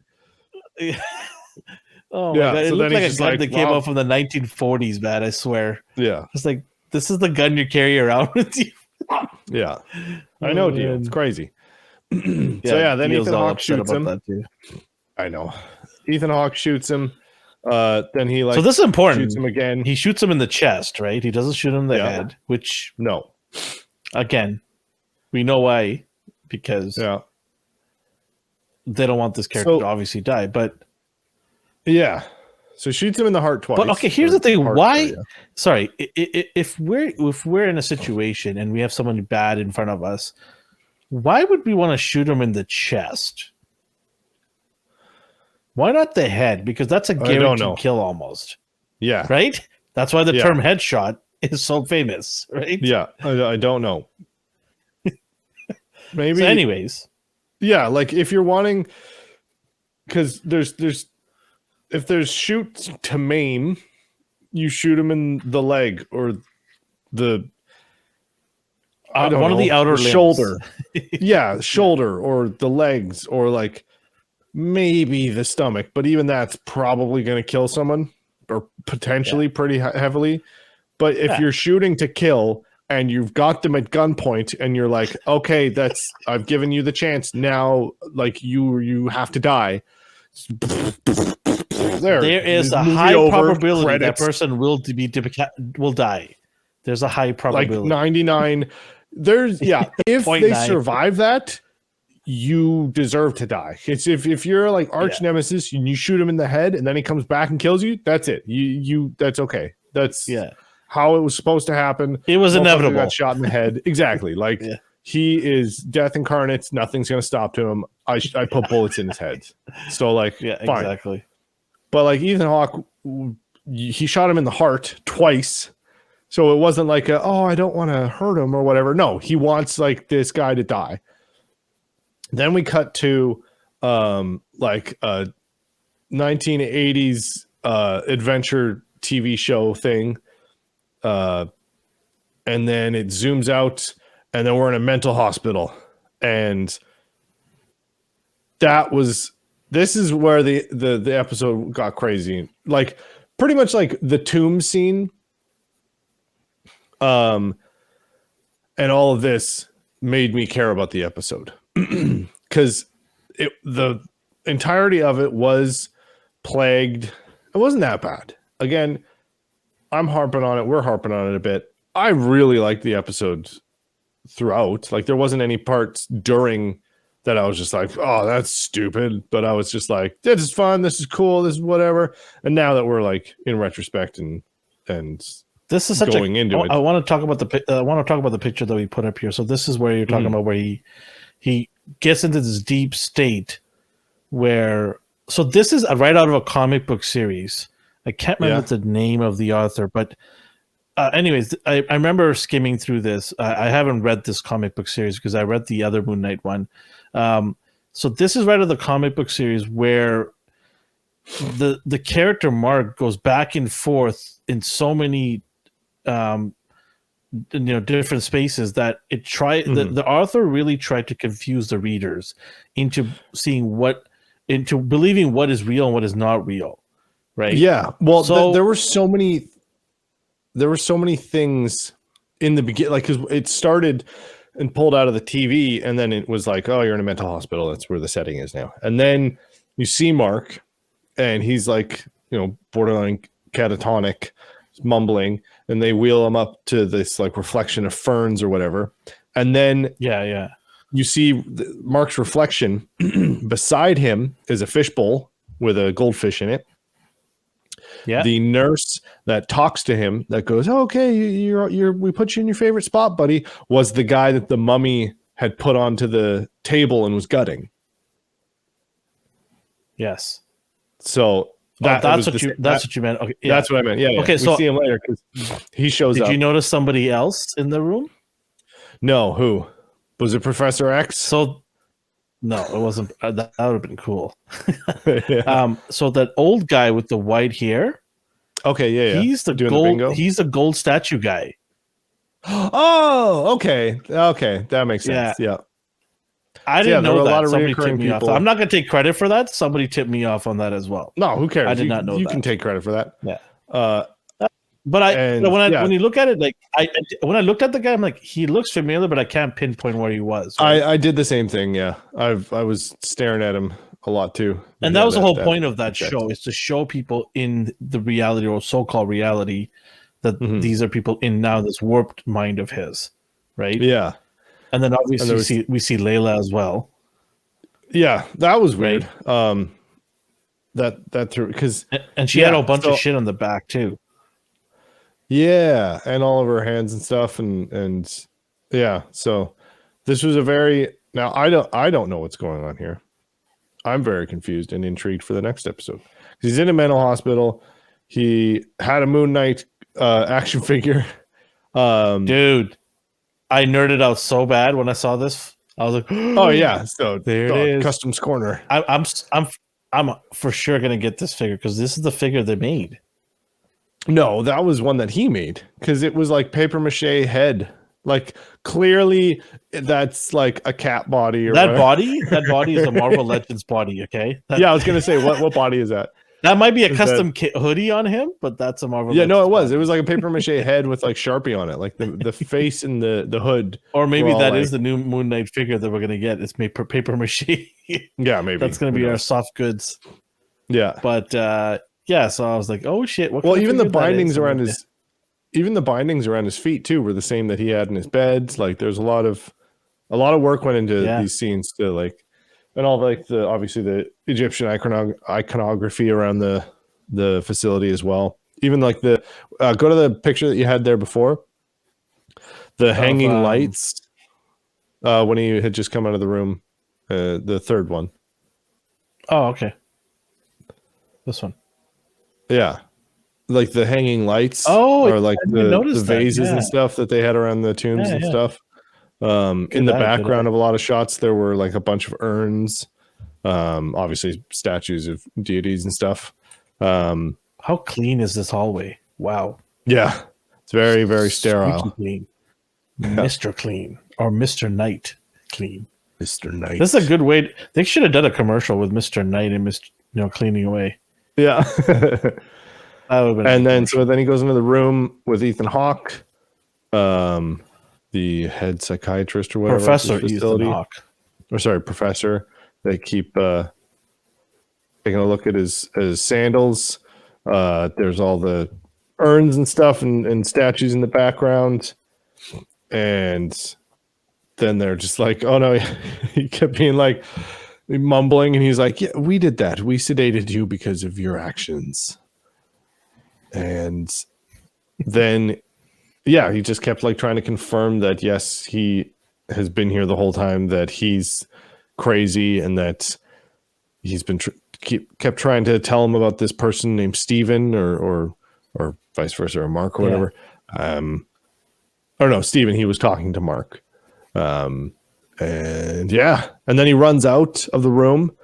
Oh my God. It looked like a gun that came out from the 1940s, man, I swear. Yeah. It's like, this is the gun you carry around with you. Yeah. I know, dude. It's crazy. Then Ethan Hawke shoots him. That too. I know. Ethan Hawke shoots him. Then he so this is important. Shoots him again. He shoots him in the chest, right? He doesn't shoot him in the head, which again, we know why, because they don't want this character to obviously die. But so shoots him in the heart twice. But okay, here's the thing: why? Sorry, if we're in a situation and we have someone bad in front of us, why would we want to shoot him in the chest? Why not the head? Because that's a guaranteed kill almost. Yeah. Right? That's why the term headshot is so famous, right? Yeah. I don't know. Maybe. So anyways. Yeah, like if you're wanting, because if there's shoot to maim, you shoot him in the leg or the one of the outer limbs. Shoulder. Yeah, shoulder or the legs or like maybe the stomach, but even that's probably going to kill someone or potentially pretty heavily. But if you're shooting to kill and you've got them at gunpoint and you're like, okay, I've given you the chance now, like you have to die. There is a high probability that person will die. There's a high probability. Like 99. If they survive that, you deserve to die. It's if you're like arch nemesis and you shoot him in the head and then he comes back and kills you, that's it. You that's okay. That's how it was supposed to happen. It was Motherfucker inevitable. Got shot in the head. Exactly. Like he is death incarnate. Nothing's gonna stop him. I put bullets in his head. So like, Yeah, fine. exactly. But like Ethan Hawke, he shot him in the heart twice. So it wasn't like I don't want to hurt him or whatever. No, he wants like this guy to die. Then we cut to like a 1980s adventure TV show thing. And then it zooms out and then we're in a mental hospital. And this is where the episode got crazy. Like pretty much like the tomb scene. And all of this made me care about the episode because the entirety of it was plagued. It wasn't that bad. Again, I'm harping on it. We're harping on it a bit. I really liked the episode throughout. Like there wasn't any parts during that I was just like, oh, that's stupid. But I was just like, this is fun. This is cool. This is whatever. And now that we're like in retrospect and this is such going into it. I want to talk about the picture that we put up here. So this is where you're talking about where he gets into this deep state where. So this is right out of a comic book series. I can't remember the name of the author, but anyways, I remember skimming through this. I haven't read this comic book series because I read the other MoonKnight one. So this is right out of the comic book series where the character Mark goes back and forth in so many different spaces that the author really tried to confuse the readers into believing what is real and what is not real, right? Yeah. Well, so there were so many things in the beginning, like because it started and pulled out of the TV, and then it was like, oh, you're in a mental hospital. That's where the setting is now. And then you see Mark, and he's like, borderline catatonic, mumbling, and they wheel him up to this like reflection of ferns or whatever, and then you see Mark's reflection. Beside him is a fishbowl with a goldfish in it. Yeah. The nurse that talks to him that goes, oh, okay, we put you in your favorite spot, buddy, was the guy that the mummy had put onto the table and was gutting. Yes. So that's what you meant. Okay, yeah. That's what I meant. Yeah. Okay, so we see him later because he shows up. Did you notice somebody else in the room? No, who? Was it Professor X? So, no, it wasn't. That would have been cool. Yeah. So that old guy with the white hair. Okay, yeah. He's the gold. He's the gold statue guy. Oh, okay, that makes sense. Yeah. I didn't know that. Somebody tipped me off. I'm not going to take credit for that. Somebody tipped me off on that as well. No, who cares? I did not know. You can take credit for that. Yeah. When you look at it, like when I looked at the guy, I'm like, he looks familiar, but I can't pinpoint where he was. Right? I did the same thing. Yeah, I was staring at him a lot too. And that was the whole point of that show, is to show people in the reality or so-called reality that these are people in now this warped mind of his, right? Yeah. And then obviously we see Layla as well. Yeah, that was weird. Right? That threw because she had a bunch of shit on the back too. Yeah, and all of her hands and stuff, and yeah. So this was now I don't know what's going on here. I'm very confused and intrigued for the next episode. He's in a mental hospital. He had a MoonKnight action figure. Dude, I nerded out so bad when I saw this. I was like, "Oh yeah!" So there it is, Customs Corner. I'm for sure gonna get this figure because this is the figure they made. No, that was one that he made because it was like paper mache head. Like clearly, that's like a cat body. Or that body is a Marvel Legends body. Okay. Yeah, I was gonna say what body is that? That might be a custom hoodie on him, but that's a Marvel. Yeah, no, it was. It was like a paper mache head with like Sharpie on it, like the face and the hood. Or maybe that is the new MoonKnight figure that we're gonna get. It's made paper mache. Yeah, maybe that's gonna be our soft goods. Yeah, but yeah. So I was like, oh shit. Well, even the bindings around his feet too were the same that he had in his beds. Like, there's a lot of work went into these scenes to like. And all like obviously the Egyptian iconography around the facility as well. even like the go to the picture that you had there before, the hanging lights when he had just come out of the room, the third one. Oh, okay. This one. Yeah, like the hanging lights. Oh, or like the vases that. and stuff that they had around the tombs and stuff. In the background of a lot of shots, there were like a bunch of urns, obviously statues of deities and stuff. How clean is this hallway? Wow. Yeah, it's very, very sterile. Clean. Mr. Clean or Mr. Knight Clean. Mr. Knight. This is a good way. They should have done a commercial with Mr. Knight and Mr. Cleaning away. Yeah. And then he goes into the room with Ethan Hawke, the head psychiatrist or whatever. Professor Ethan Hawke. Or sorry, professor. They keep taking a look at his sandals. There's all the urns and stuff and statues in the background. And then they're just like, oh no, he kept being like mumbling, and he's like, yeah, we did that. We sedated you because of your actions. And then, yeah, he just kept like trying to confirm that, yes, he has been here the whole time, that he's crazy, and that he's been kept trying to tell him about this person named Steven or vice versa, or Mark or whatever. Or no, Steven, he was talking to Mark. And then he runs out of the room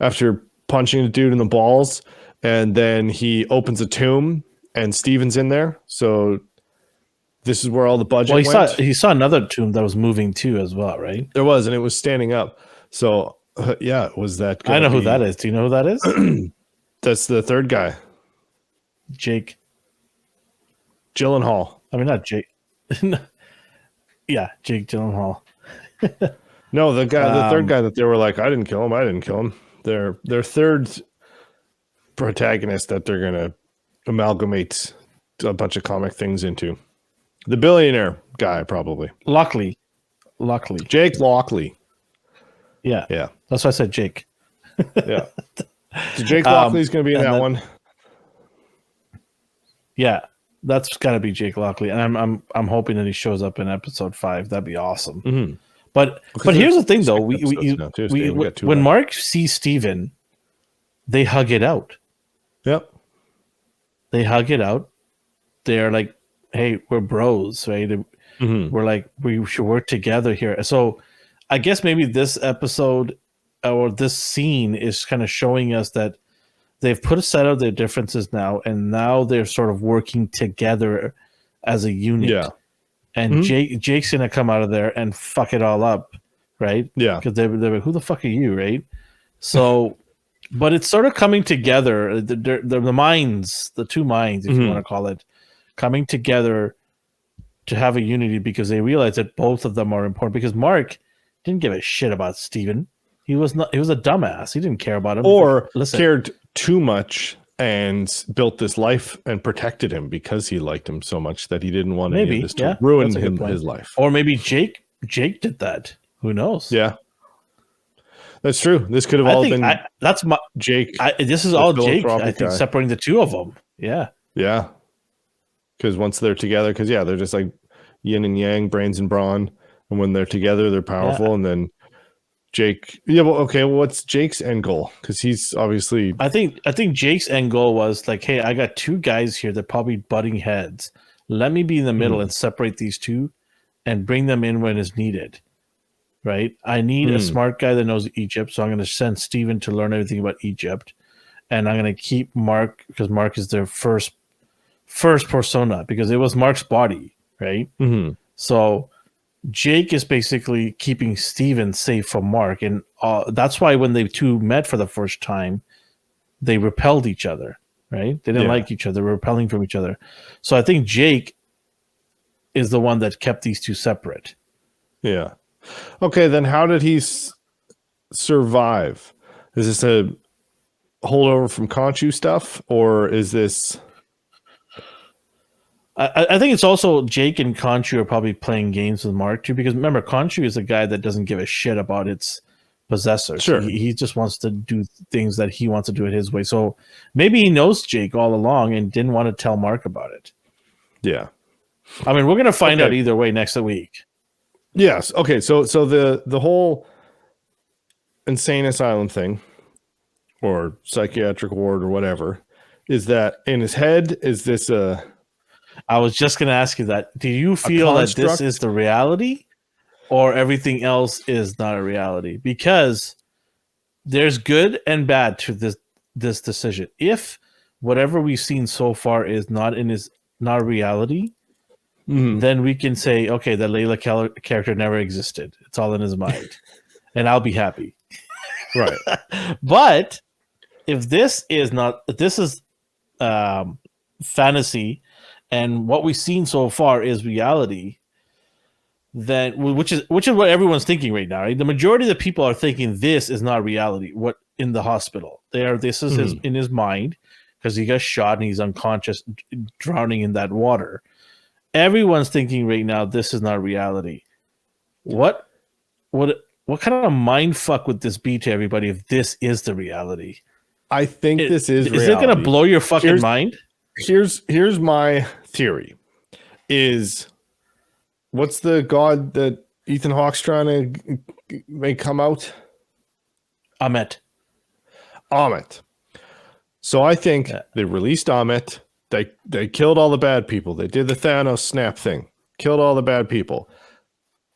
after punching a dude in the balls, and then he opens a tomb and Steven's in there. So this is where all the budget went. He saw another tomb that was moving too as well, right? There was, and it was standing up. So was that I know who that is. Do you know who that is? That's the third guy. Jake Gyllenhaal. I mean, not Jake. Yeah, Jake Gyllenhaal. No, the third guy that they were like, I didn't kill him. Their third protagonist that they're gonna amalgamate a bunch of comic things into. The billionaire guy, probably. Lockley. Jake Lockley. Yeah. That's why I said Jake. Yeah. So Jake Lockley's gonna be in that one. Yeah. That's got to be Jake Lockley, and I'm hoping that he shows up in episode 5. That'd be awesome. Mm-hmm. But here's the thing, though. When Mark sees Steven, they hug it out. Yep. They hug it out. They're like, "Hey, we're bros, right? Mm-hmm. We're like, we should work together here." So, I guess maybe this episode or this scene is kind of showing us that they've put aside of their differences now, and now they're sort of working together as a unit. Yeah. And Jake's going to come out of there and fuck it all up, right? Yeah. Because they're like, who the fuck are you, right? So, but it's sort of coming together. The minds, the two minds, if you want to call it, coming together to have a unity because they realize that both of them are important. Because Mark didn't give a shit about Steven. He was a dumbass. He didn't care about him. Or cared too much and built this life and protected him because he liked him so much that he didn't want any of this to ruin his life. Or maybe Jake did that. Who knows? Yeah. That's true. This could have all been Jake. This is all Jake, I think, separating the two of them. Yeah. Yeah. Because once they're together, they're just like yin and yang, brains and brawn. And when they're together, they're powerful. Yeah. And then Jake, what's Jake's end goal? Because he's obviously, I think Jake's end goal was like, hey, I got two guys here that probably butting heads. Let me be in the middle and separate these two, and bring them in when it's needed. Right? I need a smart guy that knows Egypt, so I'm going to send Steven to learn everything about Egypt, and I'm going to keep Mark because Mark is their first persona because it was Mark's body, right? Mm-hmm. So Jake is basically keeping Steven safe from Mark, and that's why when they two met for the first time, they repelled each other, right? They didn't like each other, they were repelling from each other. So I think Jake is the one that kept these two separate. Yeah. Okay, then how did he survive? Is this a holdover from Khonshu stuff, or is this... I think it's also Jake and Khonshu are probably playing games with Mark too, because remember, Khonshu is a guy that doesn't give a shit about its possessors. Sure. He just wants to do things that he wants to do it his way. So maybe he knows Jake all along and didn't want to tell Mark about it. Yeah. I mean, we're going to find out either way next week. Yes. Okay. So the whole insane asylum thing or psychiatric ward or whatever is that in his head, is this I was just going to ask you that. Do you feel that this is the reality or everything else is not a reality? Because there's good and bad to this decision. If whatever we've seen so far is not a reality, then we can say, okay, the Layla character never existed. It's all in his mind. And I'll be happy. right? But if this is fantasy and what we've seen so far is reality, then which is what everyone's thinking right now, right? The majority of the people are thinking this is not reality. What in the hospital? This is in his mind because he got shot and he's unconscious, drowning in that water. Everyone's thinking right now this is not reality. What kind of mind fuck would this be to everybody if this is the reality? I think this is reality. Is it going to blow your fucking mind? Here's my theory. Is what's the god that Ethan Hawke's trying to make come out? Amet. So I think they released Amet. They killed all the bad people. They did the Thanos snap thing. Killed all the bad people.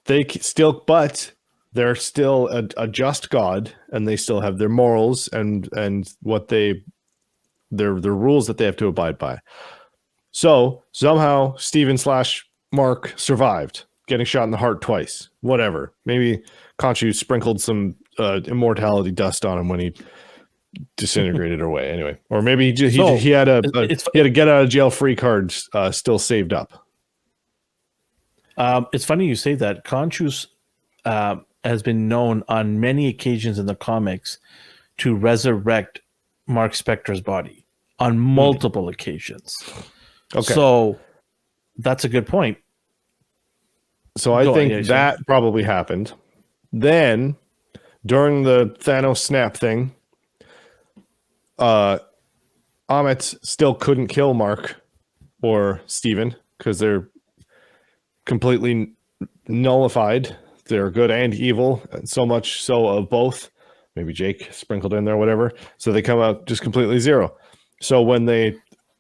But they're still a just god, and they still have their morals and what their rules that they have to abide by. So somehow Steven/Mark survived, getting shot in the heart twice. Whatever. Maybe Khonshu sprinkled some immortality dust on him when he disintegrated away. Anyway, or maybe he had a get out of jail free card still saved up. It's funny you say that. Khonshu's has been known on many occasions in the comics to resurrect Mark Spector's body on multiple occasions. Okay. So that's a good point. So I think that probably happened. Then during the Thanos snap thing, Amet still couldn't kill Mark or Steven because they're completely nullified. They're good and evil, and so much so of both. Maybe Jake sprinkled in there, whatever. So they come out just completely zero. So when they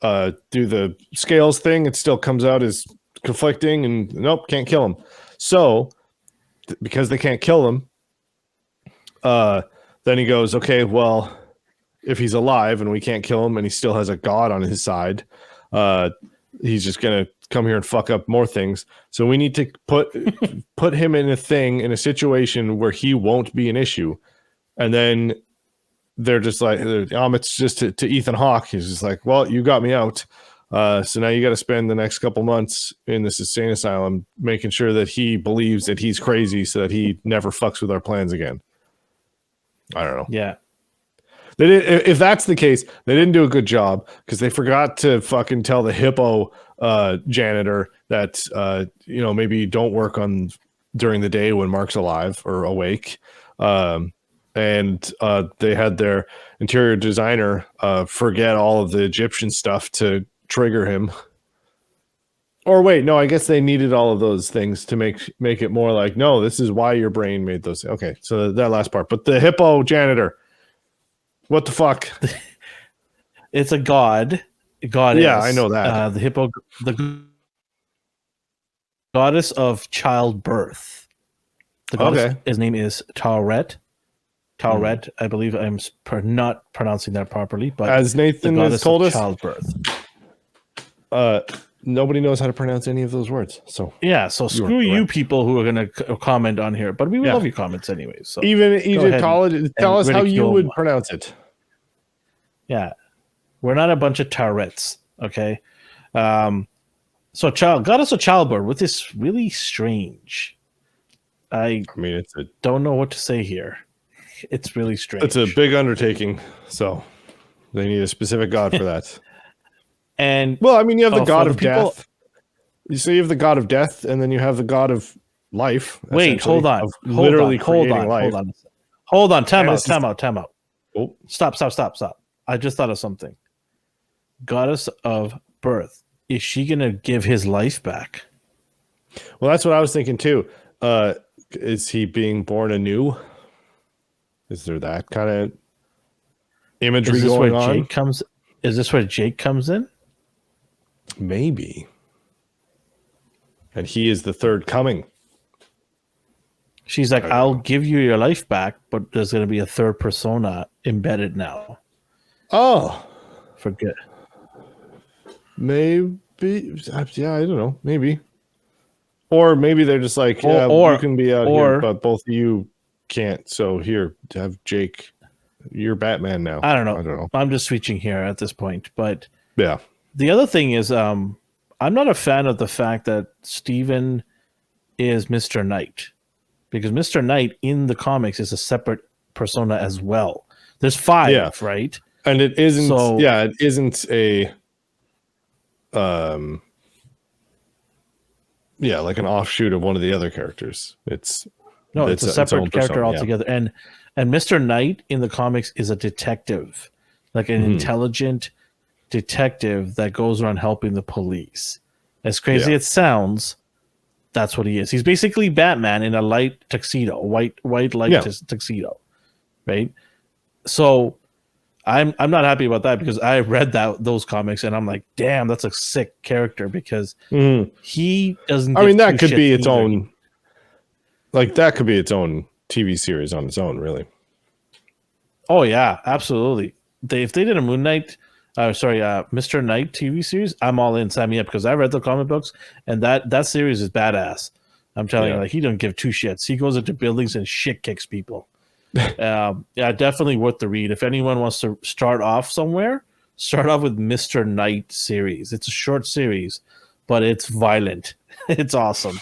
do the scales thing, it still comes out as conflicting and nope, can't kill him. So because they can't kill him, then he goes, okay, well, if he's alive and we can't kill him and he still has a god on his side, he's just going to come here and fuck up more things. So we need to put him in a situation where he won't be an issue. And then they're just like, it's just to Ethan Hawke. He's just like, well, you got me out. So now you got to spend the next couple months in this insane asylum making sure that he believes that he's crazy so that he never fucks with our plans again. I don't know. Yeah. If that's the case, they didn't do a good job because they forgot to fucking tell the hippo janitor that maybe don't work on during the day when Mark's alive or awake. And they had their interior designer forget all of the Egyptian stuff to trigger him. Or wait, no, I guess they needed all of those things to make it more like, no, this is why your brain made those. Okay, so that last part. But the hippo janitor, what the fuck? It's a god. Goddess. Yeah, I know that. The hippo, the goddess of childbirth. The goddess, his name is Tauret. Tauret, I believe I'm not pronouncing that properly, but as Nathan has told us, childbirth. Nobody knows how to pronounce any of those words. So yeah, so screw you people who are going to comment on here, but we love your comments anyway. So even Egyptology, tell us how you would pronounce it. Yeah, we're not a bunch of Taurets, okay? So goddess of childbirth, which is really strange. I mean, don't know what to say here. It's really strange. It's a big undertaking, so they need a specific god for that. And well, I mean, you have the god of death. So you have the god of death, and then you have the god of life. Wait, hold on. Literally creating life. Hold on, time And out, this is- time out. Oh, Stop. I just thought of something. Goddess of Birth. Is she gonna give his life back? well, that's what I was thinking too. Is he being born anew? Is there that kind of imagery Is this going where on? Jake comes? Is this where Jake comes in? Maybe. And he is the third coming. She's like, I don't I'll know. give you your life back, but there's gonna be a third persona embedded now. Oh, For good. maybe. Yeah, I don't know. Maybe. Or maybe they're just like, Or- yeah, or- you can be out or- here, but both of you can't. So here, have Jake. You're Batman now. I don't know. I don't know. I'm just reaching here at this point. But Yeah. the other thing is, I'm not a fan of the fact that Steven is Mr. Knight. Because Mr. Knight in the comics is a separate persona as well. There's 5, Yeah. right? And it isn't. So- yeah, it isn't a. Yeah, like an offshoot of one of the other characters. It's No, it's a separate own character persona, yeah. altogether. And Mr. Knight in the comics is a detective, like an intelligent detective that goes around helping the police. As crazy Yeah. as it sounds, that's what he is. He's basically Batman in a light tuxedo, white light Yeah. tuxedo, right? So I'm not happy about that because I read those comics and I'm like, damn, that's a sick character because Mhm. he doesn't. I mean, give that two could be shits its either. own. Like that could be its own TV series on its own, really. Oh yeah, absolutely. If they did a Mr. Knight TV series, I'm all in. Sign me up because I read the comic books and that series is badass. I'm telling you, Yeah. like he don't give two shits. He goes into buildings and shit kicks people. Yeah, definitely worth the read. If anyone wants to start off somewhere, start off with Mr. Knight series. It's a short series, but it's violent. It's awesome.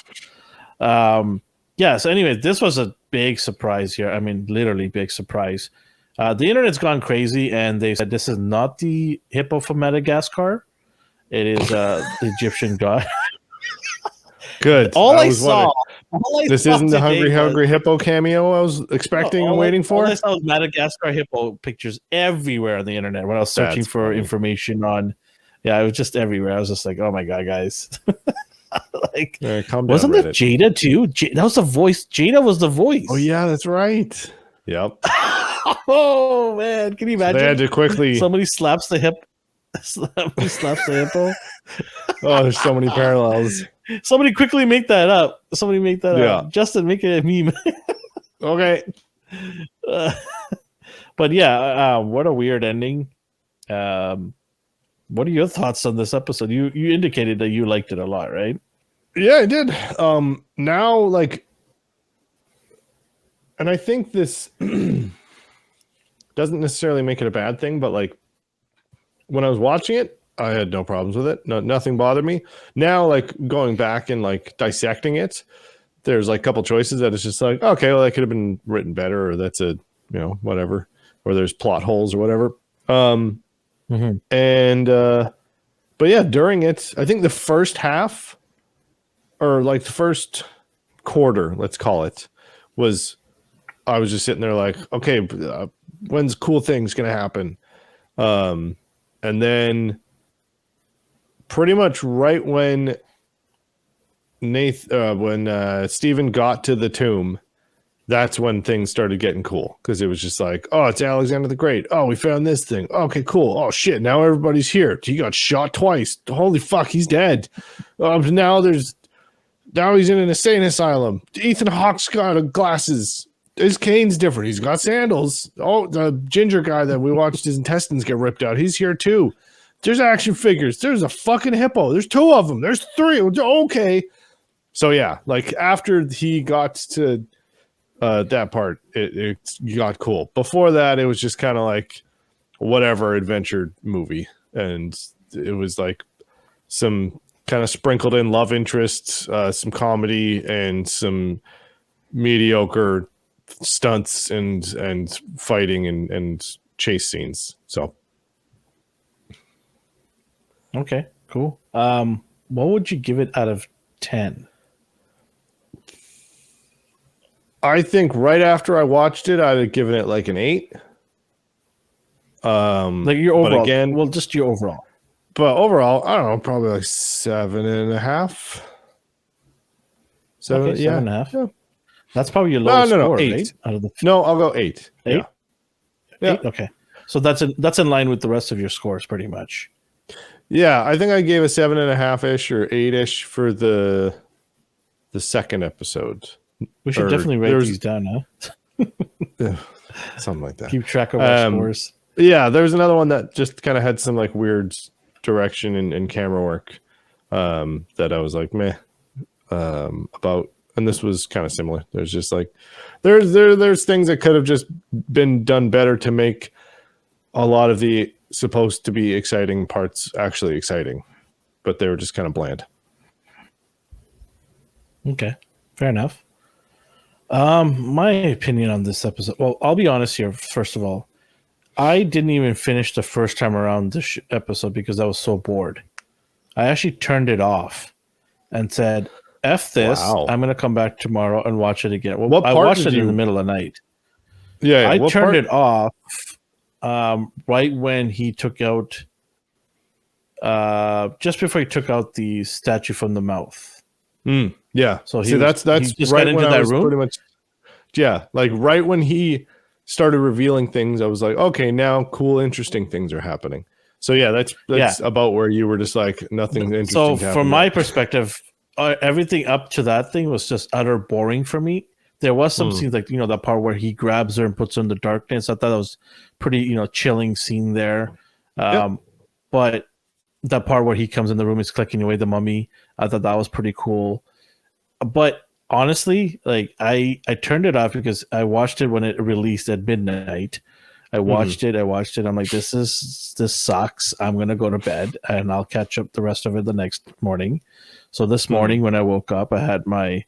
Yeah. So anyway, this was a big surprise here. I mean, literally big surprise. The internet's gone crazy, and they said this is not the hippo from Madagascar. It is the Egyptian god. Good. All I was saw. wondering, this isn't the Hungry Hippo cameo I was expecting and waiting for. All I saw was Madagascar hippo pictures everywhere on the internet when I was searching That's for funny. information on. Yeah, it was just everywhere. I was just like, oh my god, guys! Like, Calm down, wasn't that Reddit. Jada too? That was the voice. Jada was the voice. Oh yeah, that's right. Yep. Oh man, can you imagine? They had to quickly. Somebody slaps the hip. Somebody slaps the hippo. Oh, there's so many parallels. Somebody quickly make that up. Somebody make that Yeah. up. Justin, make it a meme. Okay. But yeah, what a weird ending. What are your thoughts on this episode? You indicated that you liked it a lot, right? Yeah, I did. Now, like, and I think this doesn't necessarily make it a bad thing, but like when I was watching it, I had no problems with it. Nothing bothered me. Now, like going back and like dissecting it, there's like a couple choices that it's just like, okay, well, that could have been written better, or that's a, whatever, or there's plot holes or whatever. And but yeah, during it, I think the first half, or like the first quarter, let's call it, I was just sitting there like, okay, when's cool things gonna happen? And then pretty much right when Steven got to the tomb, that's when things started getting cool, because it was just like, oh, it's Alexander the Great. Oh, we found this thing. Okay, cool. Oh shit, now everybody's here. He got shot twice. Holy fuck, he's dead. Now he's in an insane asylum. Ethan Hawke's got glasses. His cane's different. He's got sandals. Oh, the ginger guy that we watched his intestines get ripped out, he's here too. There's action figures. There's a fucking hippo. There's 2 of them. There's 3. Okay. So yeah, like after he got to that part, it got cool. Before that, it was just kind of like whatever adventure movie, and it was like some kind of sprinkled in love interests, some comedy, and some mediocre stunts and fighting and chase scenes. So Okay, cool. What would you give it out of 10? I think right after I watched it, I'd have given it like an 8. Like your overall, but again, well, just your overall. But overall, I don't know, probably like 7.5. Okay, 7.5. Yeah. That's probably your lowest score, 8. right? Out of the No, I'll go 8. 8? Yeah. 8? Okay. So that's in line with the rest of your scores, pretty much. Yeah, I think I gave a 7.5-ish or 8-ish for the second episode. We should definitely rate these down, huh? Something like that. Keep track of our scores. Yeah, there's another one that just kind of had some like weird direction and camera work that I was like meh about, and this was kind of similar. There's just like there's things that could have just been done better to make a lot of the supposed to be exciting parts actually exciting, but they were just kind of bland. Okay, fair enough. My opinion on this episode. Well, I'll be honest here. First of all, I didn't even finish the first time around this episode because I was so bored. I actually turned it off and said, "F this! Wow. I'm going to come back tomorrow and watch it again." Well, What I part watched did it in you- the middle of the night. Yeah, I what turned part? it off right when he took out, just before he took out the statue from the mouth. Yeah. So See, that's he just right got into when I that was room? pretty much. Yeah, like right when he started revealing things, I was like, okay, now cool, interesting things are happening. So yeah, that's about where you were just like nothing interesting. So happened from yet. my perspective, everything up to that thing was just utter boring for me. There was some scenes like, you know, that part where he grabs her and puts her in the darkness. I thought that was pretty, you know, chilling scene there. But that part where he comes in the room, is clicking away the mummy, I thought that was pretty cool. But honestly, like I turned it off because I watched it when it released at midnight. I watched it. I'm like, this sucks. I'm gonna go to bed and I'll catch up the rest of it the next morning. So this morning when I woke up, I had my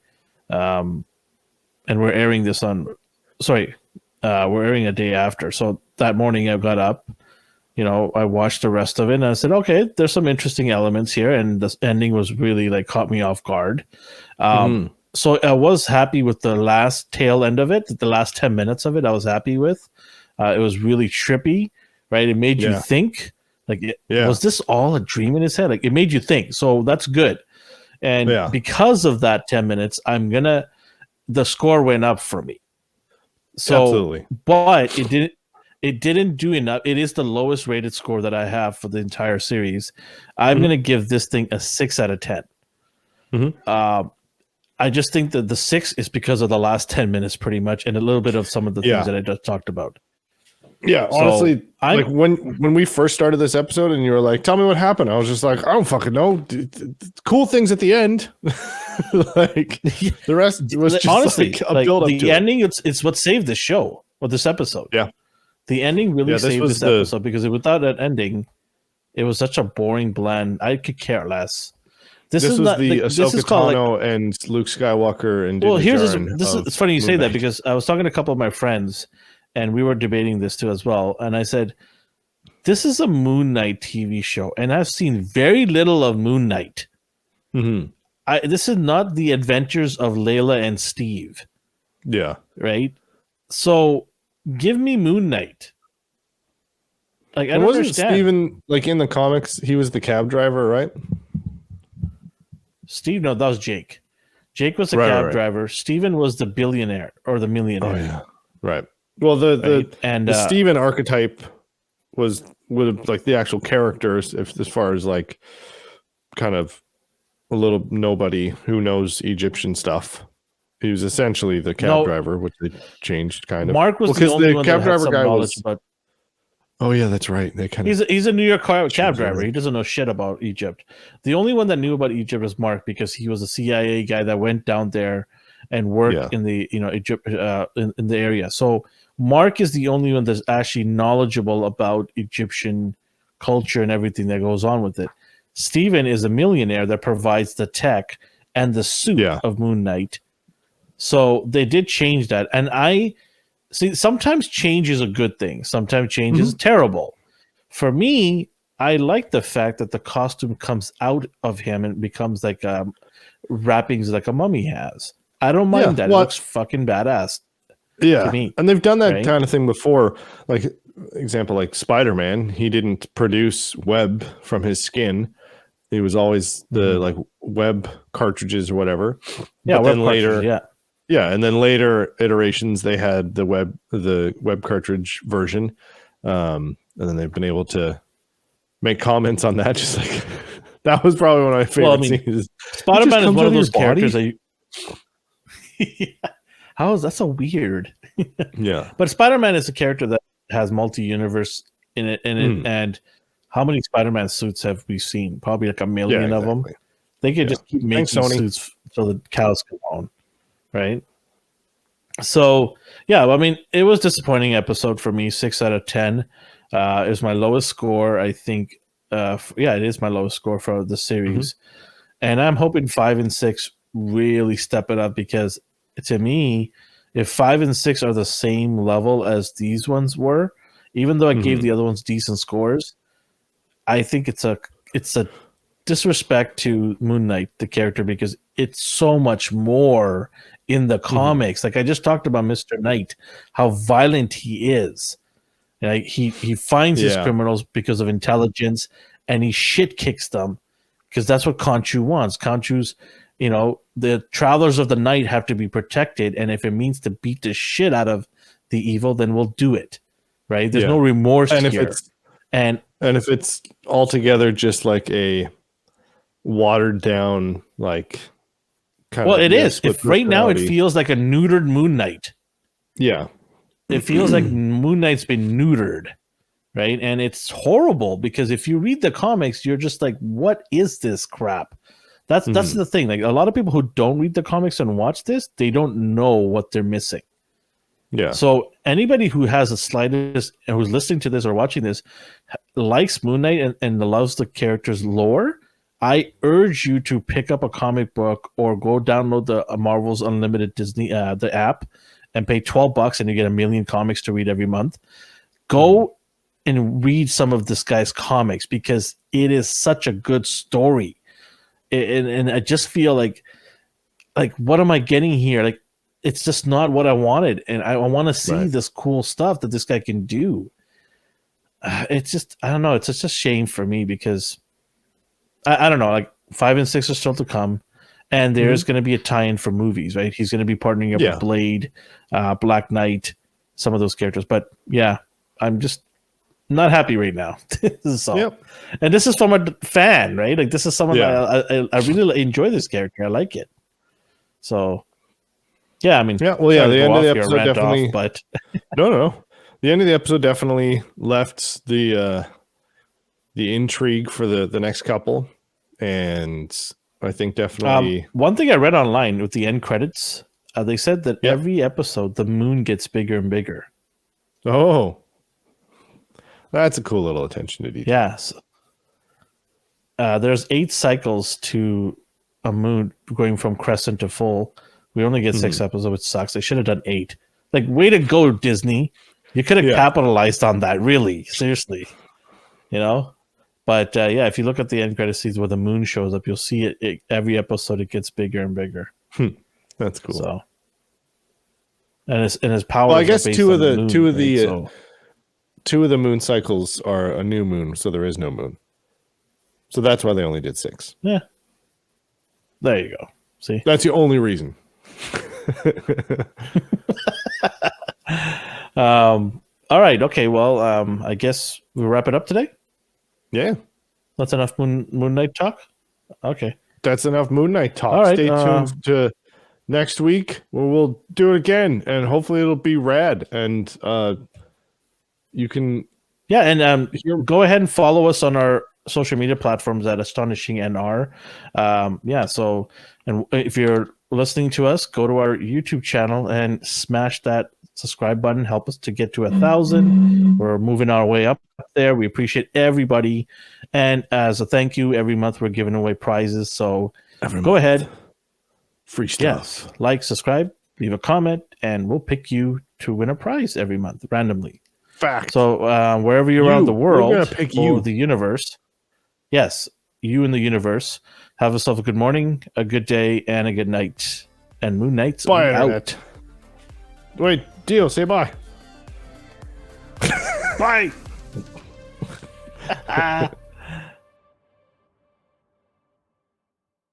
and we're airing this on we're airing a day after. So that morning I got up, you know, I watched the rest of it and I said, okay, there's some interesting elements here, and this ending was really like caught me off guard. So I was happy with the last tail end of it. The last 10 minutes of it, I was happy with. It was really trippy, right? It made you think, like, was this all a dream in his head? Like, it made you think. So that's good. And because of that 10 minutes, the score went up for me. So, absolutely. But it didn't do enough. It is the lowest rated score that I have for the entire series. I'm going to give this thing a 6 out of 10. I just think that the 6 is because of the last 10 minutes pretty much, and a little bit of some of the things that I just talked about. Yeah, honestly, like when we first started this episode and you were like, tell me what happened, I was just like, I don't fucking know. Cool things at the end. Like the rest was just honestly like a build up to the ending. It's what saved this show or this episode. Yeah. The ending really saved this episode because without that ending, it was such a boring blend. I could care less. This was the Ahsoka Tano and Luke Skywalker and it's funny you say that because I was talking to a couple of my friends and we were debating this too as well. And I said, this is a MoonKnight TV show, and I've seen very little of MoonKnight. This is not the adventures of Layla and Steve. Yeah. Right? So give me MoonKnight. Like, I don't understand. Steven, like in the comics, he was the cab driver, right? Steve, no, that was Jake. Jake was the cab driver. Steven was the billionaire or the millionaire. Oh yeah, right. Well, the Steven archetype would have like the actual characters, as far as like kind of a little nobody who knows Egyptian stuff. He was essentially the cab driver, which they changed kind of. Mark was the only one that had some knowledge about. Oh yeah, that's right. They kind of he's a New York cab driver. He doesn't know shit about Egypt. The only one that knew about Egypt was Mark because he was a CIA guy that went down there and worked in the Egypt in the area. So Mark is the only one that's actually knowledgeable about Egyptian culture and everything that goes on with it. Steven is a millionaire that provides the tech and the suit of MoonKnight. So they did change that, and I. See, sometimes change is a good thing. Sometimes change is terrible. For me, I like the fact that the costume comes out of him and becomes like wrappings like a mummy has. I don't mind that. It well, looks fucking badass. Yeah, to me, and they've done that right? kind of thing before. Like example, like Spider-Man, he didn't produce web from his skin. He was always the like web cartridges or whatever. Yeah, But web then cartridges, later, and then later iterations they had the web cartridge version, and then they've been able to make comments on that. Just like that was probably one of my favorite scenes. Spider-Man is one of those characters that how is that so weird? Yeah, but Spider-Man is a character that has multi-universe in it, and how many Spider-Man suits have we seen? Probably like a million of them. They could just keep making suits so the cows come home, right? So yeah, I mean, it was a disappointing episode for me. 6 out of 10. It was my lowest score, I think. It is my lowest score for the series, and I'm hoping 5 and 6 really step it up, because to me, if 5 and 6 are the same level as these ones were, even though I gave the other ones decent scores, I think it's a disrespect to MoonKnight, the character, because it's so much more in the comics. Like I just talked about Mr. Knight, how violent he is. Like he finds his criminals because of intelligence, and he shit kicks them because that's what Khonshu wants. Khonshu's, the travelers of the night have to be protected, and if it means to beat the shit out of the evil, then we'll do it. Right? There's no remorse here. And if it's altogether just like a watered down, like kind of, it is. If right now it feels like a neutered MoonKnight. Yeah. It feels like MoonKnight's been neutered, right? And it's horrible, because if you read the comics, you're just like, what is this crap? That's the thing. Like a lot of people who don't read the comics and watch this, they don't know what they're missing. Yeah. So anybody who has the slightest, who's listening to this or watching this, likes MoonKnight and loves the character's lore, I urge you to pick up a comic book or go download the Marvel's Unlimited Disney the app, and pay $12 and you get a million comics to read every month. Go and read some of this guy's comics, because it is such a good story. And I just feel like what am I getting here? Like, it's just not what I wanted. And I want to see this cool stuff that this guy can do. It's just, I don't know. It's just a shame for me, because I don't know, like 5 and 6 are still to come. And there's going to be a tie-in for movies, right? He's going to be partnering up with Blade, Black Knight, some of those characters. But yeah, I'm just not happy right now. And this is from a fan, right? Like this is someone I really enjoy this character. I like it. So yeah, I mean, the end of the episode definitely. But no, the end of the episode definitely left the intrigue for the next couple, and I think definitely one thing I read online with the end credits, they said that every episode the moon gets bigger and bigger. Oh, that's a cool little attention to detail. Yes. There's 8 cycles to a moon going from crescent to full. We only get 6 episodes, which sucks. They should have done 8. Like, way to go, Disney. You could have capitalized on that, really. Seriously. But if you look at the end credit scenes where the moon shows up, you'll see it every episode it gets bigger and bigger. That's cool. So, and his powers. Well, I guess two of the moon cycles are a new moon, so there is no moon. So that's why they only did 6. Yeah. There you go. See, that's the only reason. All right. Okay. Well, I guess we'll wrap it up today. Yeah. That's enough MoonKnight talk? Okay. That's enough MoonKnight talk. All right, Stay tuned to next week where we'll do it again, and hopefully it'll be rad. And you can... Yeah, and go ahead and follow us on our social media platforms at Astonishing NR. So, and if you're listening to us, go to our YouTube channel and smash that subscribe button. Help us to get to 1,000. We're moving our way up there. We appreciate everybody, and as a thank you, every month we're giving away prizes. So go ahead, free stuff. Like, subscribe, leave a comment, and we'll pick you to win a prize every month randomly. Fact. So wherever you're around the world, we're gonna pick you. The universe. Yes, you in the universe. Have yourself a good morning, a good day, and a good night. And MoonKnight's Bye, out. Internet. Wait, Dio, say bye. Bye.